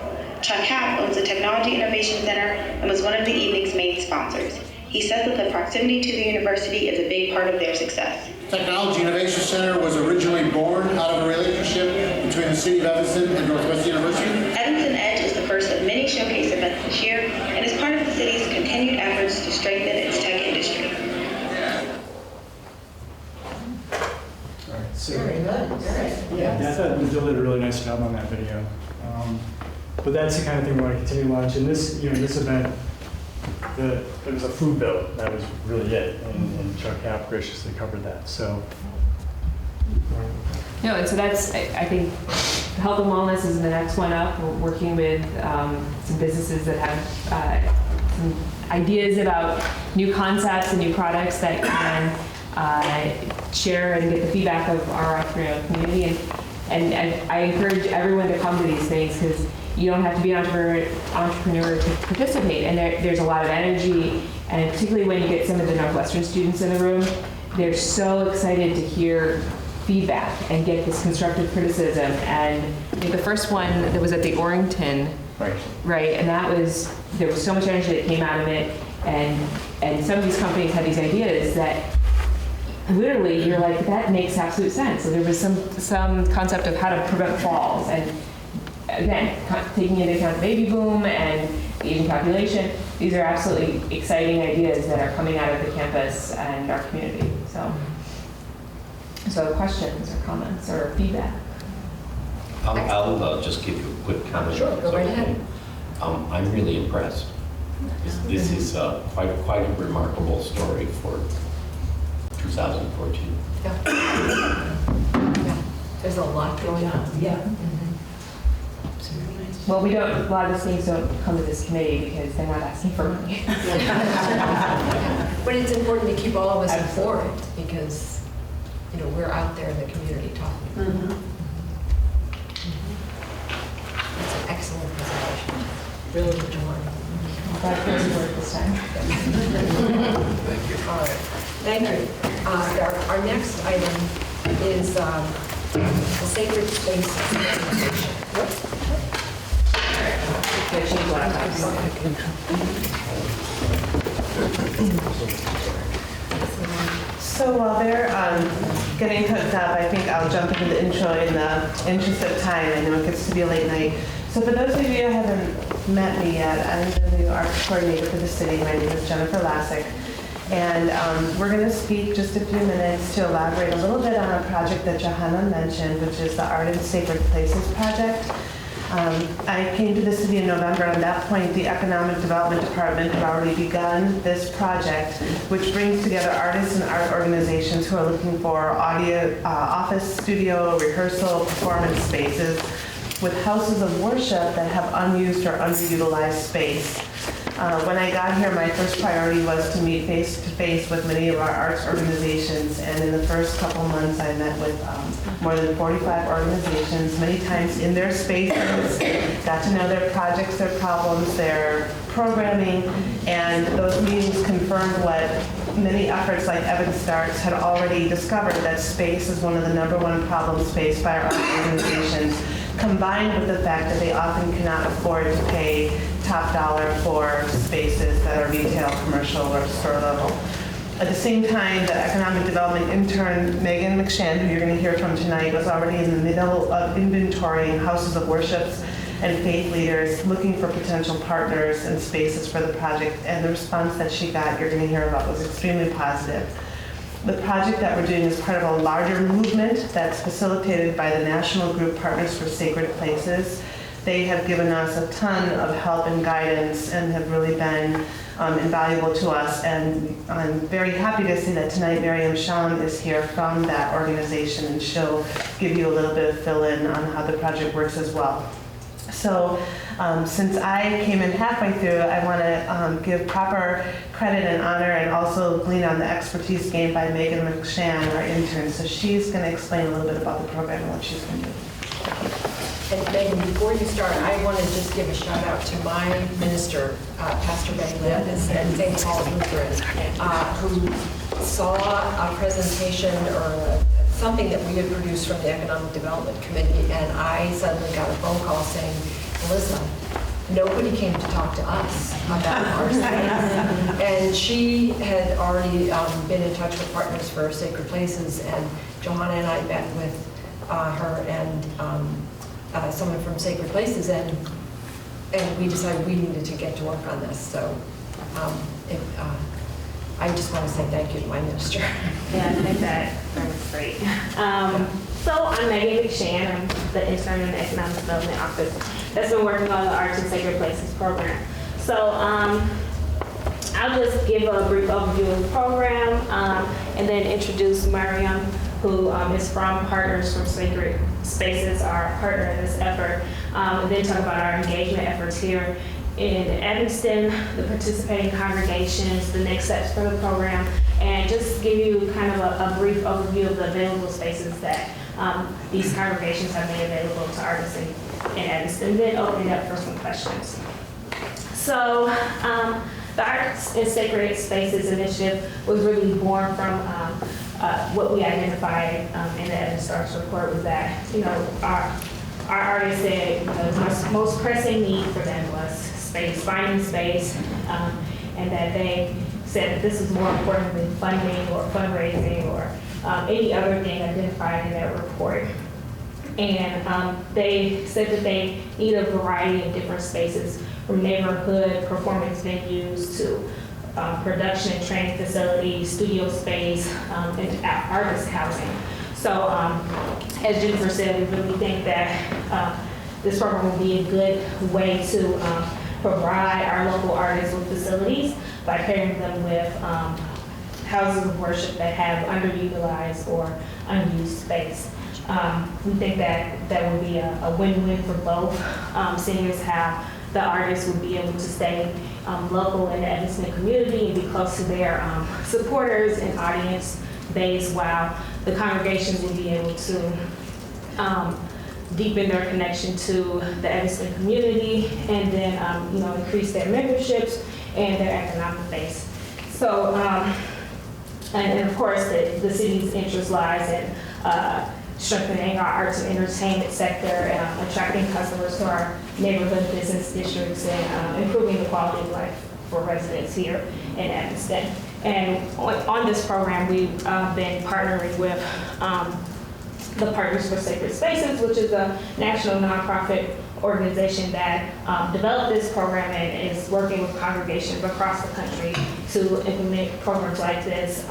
Chuck Happ owns the Technology Innovation Center and was one of the evening's main sponsors. He says that the proximity to the university is a big part of their success. Technology Innovation Center was originally born out of a relationship between the City of Evanston and Northwestern University. Evanston Edge is the first of many showcase events this year and is part of the city's continued efforts to strengthen its tech industry. Very good. Yeah, I thought Jill did a really nice job on that video. But that's the kind of thing we want to continue to launch. And this, this event, there was a food bill. That was really it. And Chuck Happ graciously covered that. So. No, and so that's, I think, health and wellness is the next one up. We're working with some businesses that have some ideas about new concepts and new products that can share and get the feedback of our entrepreneurial community. And I encourage everyone to come to these things because you don't have to be an entrepreneur to participate. And there's a lot of energy, and particularly when you get some of the Northwestern students in the room, they're so excited to hear feedback and get this constructive criticism. And I think the first one that was at the Orrington, right? And there was so much energy that came out of it. And some of these companies had these ideas that literally you're like, that makes absolute sense. So there was some concept of how to prevent falls, and again, taking into account the baby boom and the aging population. These are absolutely exciting ideas that are coming out of the campus and our community. So questions or comments or feedback? I'll just give you a quick comment. Sure, go right ahead. I'm really impressed. This is quite a remarkable story for 2014. Yeah. There's a lot going on. Yeah. Well, a lot of these things don't come to this committee because they're not asking for money. But it's important to keep all of us informed because, we're out there in the community talking. It's an excellent presentation. Really good one. I'm glad it was work this time. Thank you. All right. Thank you. Our next item is the Sacred Spaces. So while they're getting hooked up, I think I'll jump into the intro in the interest of time. I know it gets to be a late night. So for those of you who haven't met me yet, I'm the new arts coordinator for the city. My name is Jennifer Lassick. And we're going to speak just a few minutes to elaborate a little bit on a project that Johanna mentioned, which is the Art in Sacred Places project. I came to the city in November, and at that point, the Economic Development Department had already begun this project, which brings together artists and art organizations who are looking for audio, office, studio, rehearsal, performance spaces with houses of worship that have unused or underutilized space. When I got here, my first priority was to meet face-to-face with many of our arts organizations, and in the first couple months, I met with more than 45 organizations, many times in their spaces, got to know their projects, their problems, their programming, and those meetings confirmed what many efforts like Evan Starks had already discovered, that space is one of the #1 problems faced by our organizations, combined with the fact that they often cannot afford to pay top dollar for spaces that are retail, commercial, or store level. At the same time, the economic development intern, Megan McShann, who you're going to hear from tonight, was already in the middle of inventorying houses of worships and faith leaders, looking for potential partners and spaces for the project, and the response that she got, you're going to hear about, was extremely positive. The project that we're doing is part of a larger movement that's facilitated by the National Group Partners for Sacred Places. They have given us a ton of help and guidance and have really been invaluable to us. And I'm very happy to see that tonight Miriam Sham is here from that organization, and she'll give you a little bit of fill-in on how the project works as well. So since I came in halfway through, I want to give proper credit and honor and also glean on the expertise gained by Megan McShann, our intern. So she's going to explain a little bit about the program and what she's going to do. And Megan, before you start, I want to just give a shout out to my minister, Pastor Betty Landis and St. Paul Lutheran, who saw a presentation or something that we had produced from the Economic Development Committee, and I suddenly got a phone call saying, Melissa, nobody came to talk to us about our space. And she had already been in touch with Partners for Sacred Places, and Johanna and I met with her and someone from Sacred Places, and we decided we needed to get to work on this. So I just want to say thank you to my minister. Yeah, I think that was great. So I'm Megan McShann. I'm the intern in the Economic Development Office that's been working on the Arts and Sacred Places program. So I'll just give a brief overview of the program and then introduce Miriam, who is from Partners for Sacred Spaces, our partner in this effort, and then talk about our engagement efforts here in Evanston, the participating congregations, the next steps for the program, and just give you kind of a brief overview of the available spaces that these congregations have made available to artists in Evanston, and then open it up for some questions. So the Arts and Sacred Spaces initiative was really born from what we identified in the Evan Starks report, was that, our artists said the most pressing need for them was space, finding space, and that they said that this is more important than funding or fundraising or any other thing identified in that report. And they said that they need a variety of different spaces, from neighborhood performance venues to production and training facilities, studio space, and artist housing. So as Jennifer said, we really think that this program will be a good way to provide our local artists with facilities by pairing them with houses of worship that have underutilized or unused space. We think that that would be a win-win for both, seeing as how the artists would be able to stay local in the Evanston community and be close to their supporters and audience base, while the congregations would be able to deepen their connection to the Evanston community, and then increase their memberships and their economic base. So, and of course, the city's interest lies in strengthening our arts and entertainment sector, attracting customers to our neighborhood business districts, and improving the quality of life for residents here in Evanston. And on this program, we've been partnering with the Partners for Sacred Spaces, which is a national nonprofit organization that developed this program and is working with congregations across the country to implement programs like this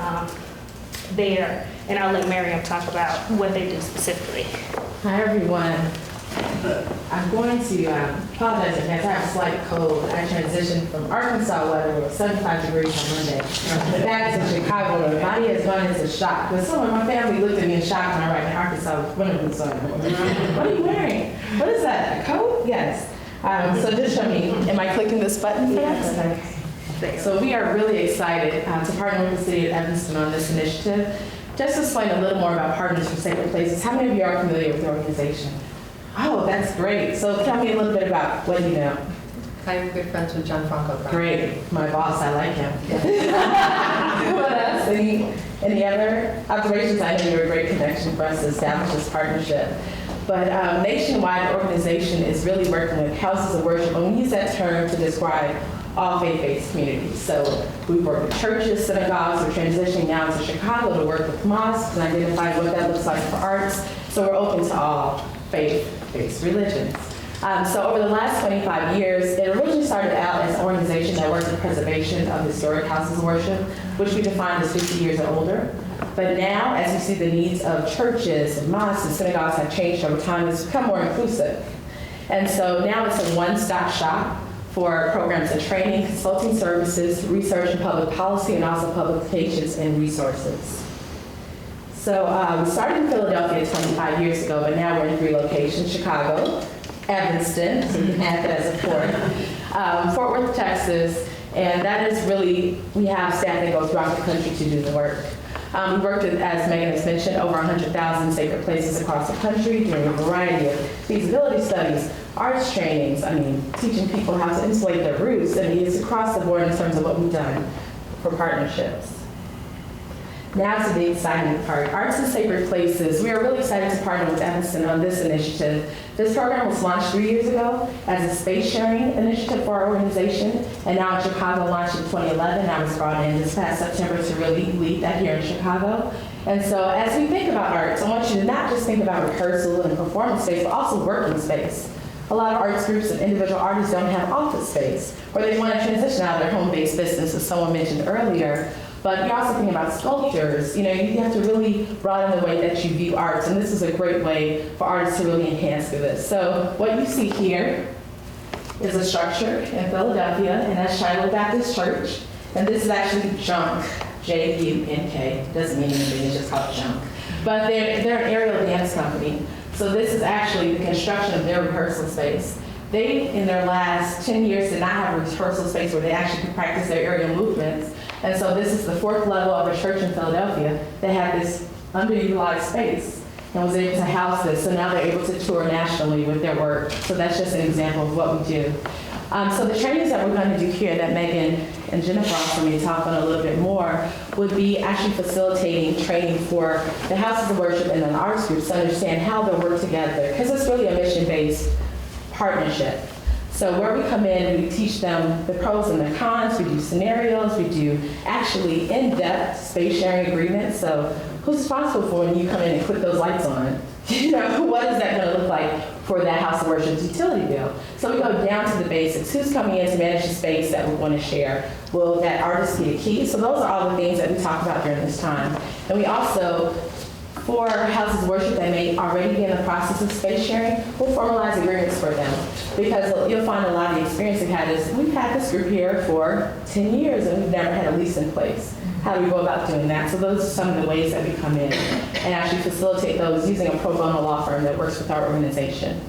there. And I'll let Miriam talk about what they do specifically. Hi, everyone. I'm going to apologize in advance. I have a slight cold. I transitioned from Arkansas weather where it was 75 degrees on Monday back to Chicago, where the body has gone into shock. Because some of my family looked at me in shock when I arrived in Arkansas with winter boots on. What are you wearing? What is that, a coat? Yes. So just show me, am I clicking this button? Yes. So we are really excited to partner with the City of Evanston on this initiative. Just to explain a little more about Partners for Sacred Places, how many of you are familiar with the organization? Oh, that's great. So tell me a little bit about what you know. I'm good friends with John Franco. Great. My boss, I like him. What else? Any other observations? I know you're a great connection for us to establish this partnership. But nationwide organization is really working with houses of worship, and we use that term to describe all faith-based communities. So we work with churches, synagogues. We're transitioning now to Chicago to work with mosques and identify what that looks like for arts. So we're open to all faith-based religions. So over the last 25 years, it originally started out as an organization that works in preservation of historic houses of worship, which we define as 50 years or older. But now, as we see the needs of churches and mosques and synagogues have changed over time, it's become more inclusive. And so now it's a one-stop shop for programs and training, consulting services, research and public policy, and also publications and resources. So we started in Philadelphia 25 years ago, but now we're in 3 locations: Chicago, Evanston, so you can add that as a fourth, Fort Worth, Texas, and that is really, we have staff that go throughout the country to do the work. We worked with, as Megan has mentioned, over 100,000 sacred places across the country, doing a variety of feasibility studies, arts trainings, teaching people how to insulate their roofs. It's across the board in terms of what we've done for partnerships. Now to the exciting part, Arts and Sacred Places. We are really excited to partner with Evanston on this initiative. This program was launched 3 years ago as a space sharing initiative for our organization, and now in Chicago launched in 2011. I was brought in this past September to really lead that here in Chicago. And so as we think about arts, I want you to not just think about rehearsal and performance space, but also working space. A lot of arts groups and individual artists don't have office space, or they want to transition out of their home-based business, as someone mentioned earlier. But you're also thinking about sculptures. You have to really broaden the way that you view arts, and this is a great way for artists to really enhance through this. So what you see here is a structure in Philadelphia, and that's Shiloh Baptist Church. And this is actually JUNK, J-U-N-K. Doesn't mean anything, it's just called JUNK. But they're an aerial dance company. So this is actually the construction of their rehearsal space. They, in their last 10 years, did not have a rehearsal space where they actually could practice their aerial movements. And so this is the 4th level of a church in Philadelphia that had this underutilized space and was able to house this. So now they're able to tour nationally with their work. So that's just an example of what we do. So the trainings that we're going to do here that Megan and Jennifer are going to talk on a little bit more would be actually facilitating training for the houses of worship and the arts groups to understand how they'll work together, because it's really a mission-based partnership. So where we come in, we teach them the pros and the cons, we do scenarios, we do actually in-depth space sharing agreements. So who's responsible for when you come in and put those lights on? What is that going to look like for that house of worship's utility bill? So we go down to the basics. Who's coming in to manage the space that we want to share? Will that artist be a key? So those are all the things that we talk about during this time. And we also, for houses of worship that may already be in the process of space sharing, we'll formalize agreements for them. Because you'll find a lot of the experience we've had is, we've had this group here for 10 years and we've never had a lease in place. How do we go about doing that? So those are some of the ways that we come in and actually facilitate those using a pro bono law firm that works with our organization.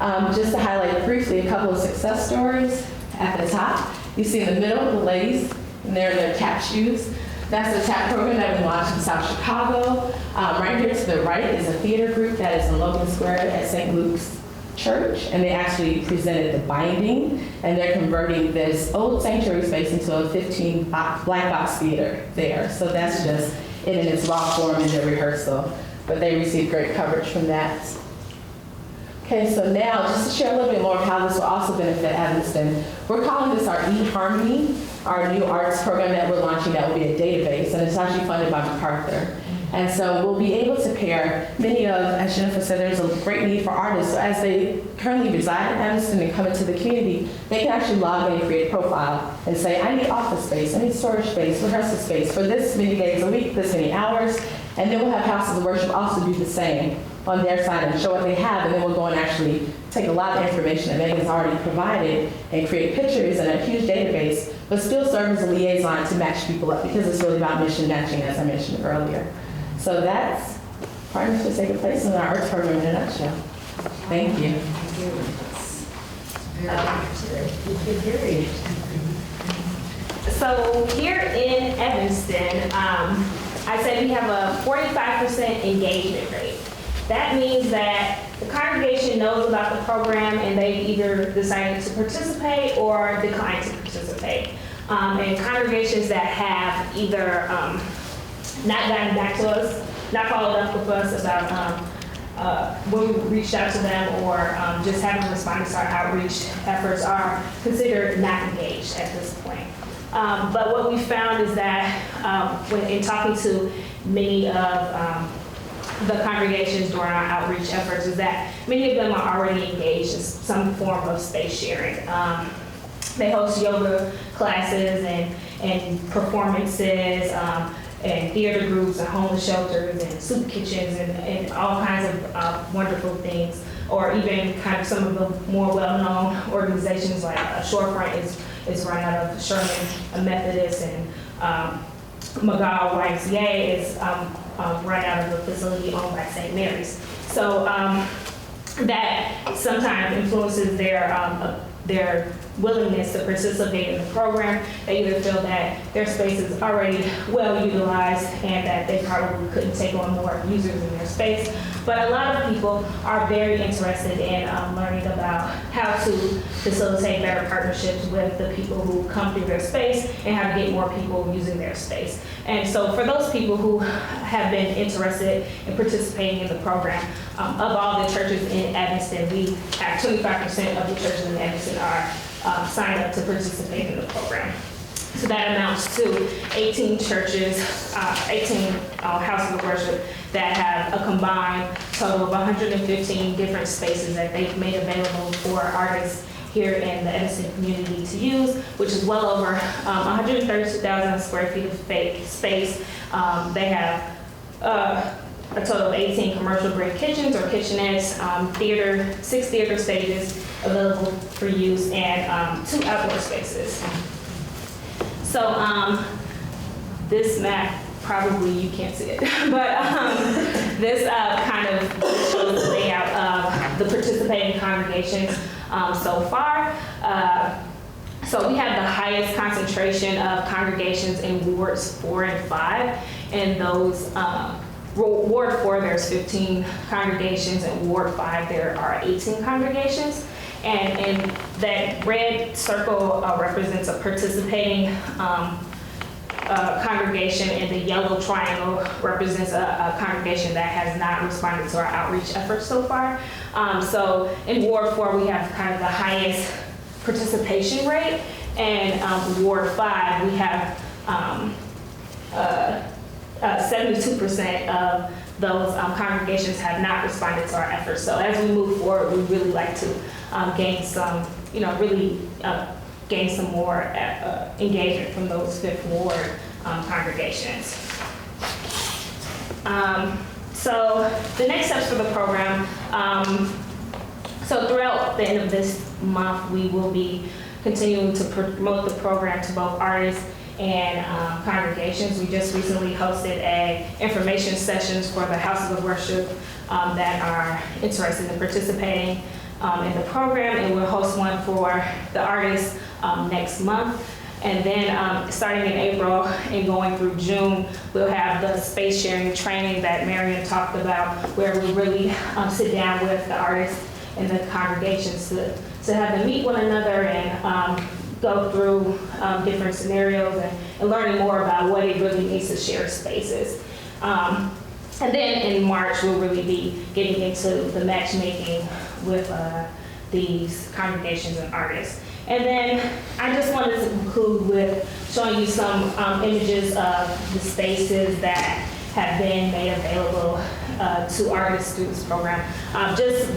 Just to highlight briefly a couple of success stories at the top. You see in the middle, the ladies, and they're in their tap shoes. That's the TAP program that we launched in South Chicago. Right here to the right is a theater group that is in Logan Square at St. Luke's Church, and they actually presented the binding, and they're converting this old sanctuary space into a 15 black box theater there. So that's just it in its raw form in their rehearsal, but they received great coverage from that. Okay, so now just to share a little bit more of how this will also benefit Evanston, we're calling this our eHarmony, our new arts program that we're launching that will be a database, and it's actually funded by MacArthur. And so we'll be able to pair many of, as Jennifer said, there's a great need for artists. So as they currently reside in Evanston and come into the community, they can actually log in and create a profile and say, I need office space, I need storage space, rehearsal space for this many days a week, this many hours. And then we'll have houses of worship also do the same on their side and show what they have, and then we'll go and actually take a lot of information that Megan's already provided and create pictures and a huge database, but still serve as a liaison to match people up, because it's really about mission matching, as I mentioned earlier. So that's Partners for Sacred Places in our arts program in a nutshell. Thank you. So here in Evanston, I said we have a 45% engagement rate. That means that the congregation knows about the program and they either decided to participate or decline to participate. And congregations that have either not gotten back to us, not followed up with us about when we reached out to them or just haven't responded to our outreach efforts are considered not engaged at this point. But what we found is that when in talking to many of the congregations during our outreach efforts is that many of them are already engaged in some form of space sharing. They host yoga classes and performances and theater groups and homeless shelters and soup kitchens and all kinds of wonderful things. Or even kind of some of the more well-known organizations like Shorefront is run out of Sherman Methodist, and McGaw YMCA is run out of a facility owned by St. Mary's. So that sometimes influences their willingness to participate in the program. They either feel that their space is already well utilized and that they probably couldn't take on more users in their space. But a lot of people are very interested in learning about how to facilitate better partnerships with the people who come through their space and how to get more people using their space. And so for those people who have been interested in participating in the program, of all the churches in Evanston, we have 25% of the churches in Evanston are signed up to participate in the program. So that amounts to 18 churches, 18 houses of worship that have a combined total of 115 different spaces that they've made available for artists here in the Evanston community to use, which is well over 132,000 square feet of space. They have a total of 18 commercial grade kitchens or kitchenettes, 6 theater stages available for use, and 2 outdoor spaces. So this map, probably you can't see it, but this kind of shows the layout of the participating congregations so far. So we have the highest concentration of congregations in wards 4 and 5, and those Ward 4, there's 15 congregations, and Ward 5, there are 18 congregations. And that red circle represents a participating congregation, and the yellow triangle represents a congregation that has not responded to our outreach efforts so far. So in Ward 4, we have kind of the highest participation rate, and Ward 5, we have 72% of those congregations have not responded to our efforts. So as we move forward, we really like to gain some, gain some more engagement from those Fifth Ward congregations. So the next steps for the program, so throughout the end of this month, we will be continuing to promote the program to both artists and congregations. We just recently hosted information sessions for the houses of worship that are interested in participating in the program, and we'll host one for the artists next month. And then starting in April and going through June, we'll have the space sharing training that Marion talked about, where we really sit down with the artists and the congregations to have them meet one another and go through different scenarios and learning more about what it really means to share spaces. And then in March, we'll really be getting into the matchmaking with these congregations and artists. And then I just wanted to conclude with showing you some images of the spaces that have been made available to artists through this program. Just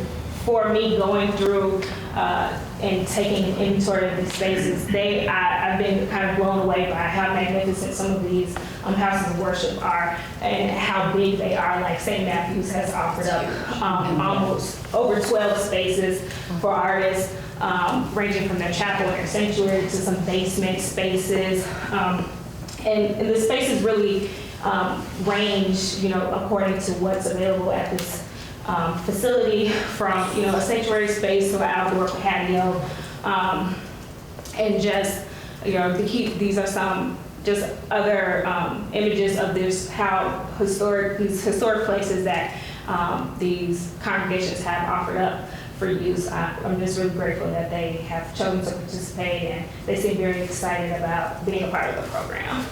for me going through and taking inventory of these spaces, I've been kind of blown away by how magnificent some of these houses of worship are and how big they are. Like St. Matthew's has offered up almost over 12 spaces for artists, ranging from their chapel and their sanctuary to some basement spaces. And the spaces really range, according to what's available at this facility from, a sanctuary space to an outdoor patio. And just, these are some just other images of this, how these historic places that these congregations have offered up for use. I'm just really grateful that they have chosen to participate, and they seem very excited about being a part of the program.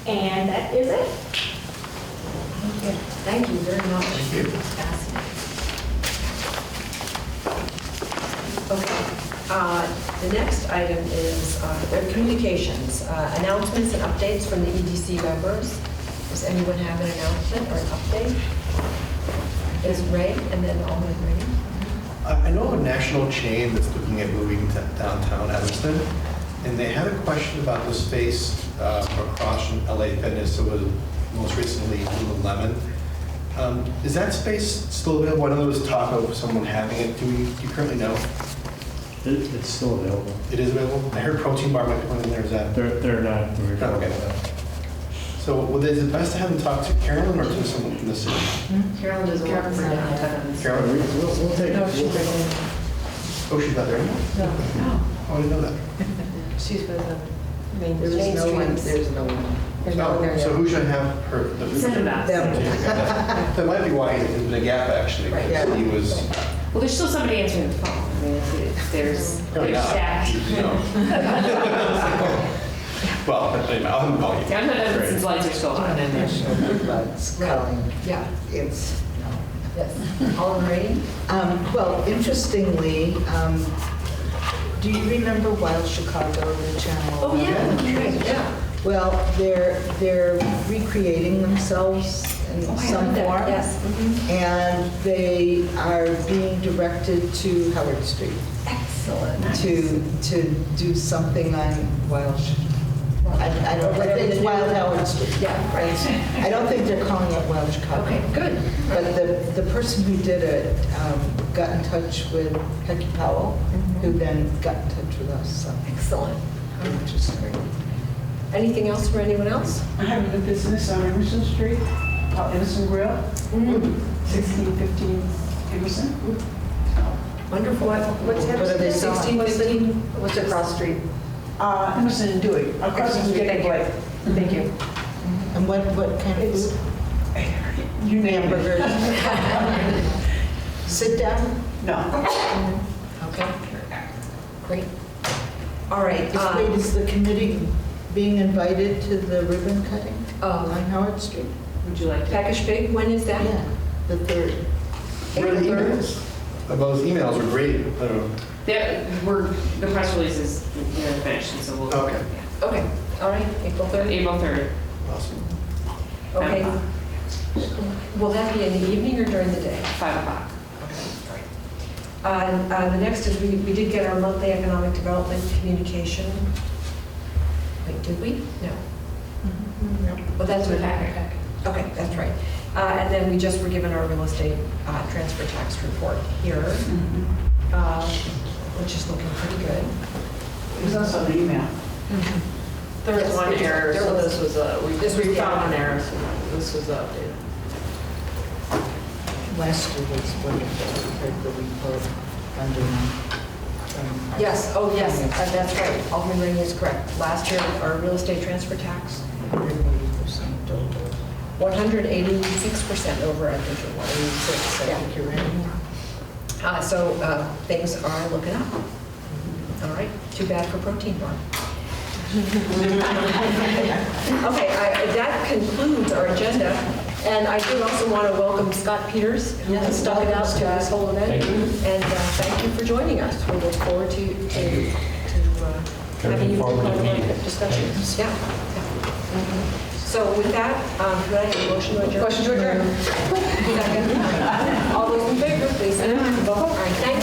And that is it. Thank you very much. Thank you. Okay. The next item is communications, announcements and updates from the EDC members. Does anyone have an announcement or an update? Is Ray, and then Alderman Grady. I know of a national chain that's looking at moving to downtown Evanston, and they had a question about the space across from LA Fitness. It was most recently Lululemon. Is that space still available? I know there was talk of someone having it. Do you currently know? It's still available. It is available? I heard Protein Bar might be one in there. Is that? They're not. Okay. So is it best to have them talk to Carolyn or to someone from the city? Carolyn doesn't work for downtown. Carolyn? We'll take No, she's Oh, she's not there anymore? No. Oh, I didn't know that. She's with them. There's no one, there's no one. There's no one there So yet. who should I have her? Send it out. That might be why there's been a gap, actually, Right, because yeah. he was. Well, there's still somebody answering the phone. I mean, there's Probably not. staff. Well, anyway, I'll have him call you. Downtown Evanston's lights are still on. Buds calling. Yeah. It's, Yes. Alderman Grady. well, interestingly, do you remember Wild Chicago, the channel? Oh, yeah. Right, yeah. Well, they're recreating themselves in some form. Yes. Mhm. And they are being directed to Howard Street Excellent. to do something on Wild. I think it's Wild Howard Street. Yeah, right. I don't think they're calling it Wild Chicago. Okay, good. But the person who did it got in touch with Becky Powell, who then got in touch with us. So Excellent. interesting. Anything else for anyone else? I have a good business on Emerson Street, called Emerson Grill, 1615 Emerson. Wonderful. What's What are they selling? 1615? What's across the street? Emerson and Dewey, across from Get Blake. Thank you. And what kind of food? You name it. Hamburgers? Sit down? No. Okay. Great. All right. Wait, is the committee being invited to the ribbon cutting on Howard Street? Would you like to? Package Pig, when is that? Yeah, the 3rd. What are the emails? Those emails are great. I don't know. The press release is finished, and so we'll. Okay. Yeah. Okay. All right. April 3rd. April 3rd. Awesome. Okay. Will that be in the evening or during the day? 5 o'clock. The next is we did get our monthly economic development communication. Wait, did we? No. Well, that's what happened. Okay, that's right. And then we just were given our real estate transfer tax report here, which is looking pretty good. It was also an email. There was one error, so this was we found an error, so this was updated. Last year was wonderful. We heard the report under. Yes, oh, yes, that's right. Alderman Rainey is correct. Last year, our real estate transfer tax, 180% over. 186% over, I think it was. 186, I think you're right. So things are looking up. All right, too bad for Protein Bar. Okay, that concludes our agenda. And I do also want to welcome Scott Peters, who has stuck it out to this whole event. And thank you for joining us. We look forward to having you part of our discussions. Yeah. So with that, could I have a motion to adjourn? Motion to adjourn. Second. All those in favor, please. All right, thank you.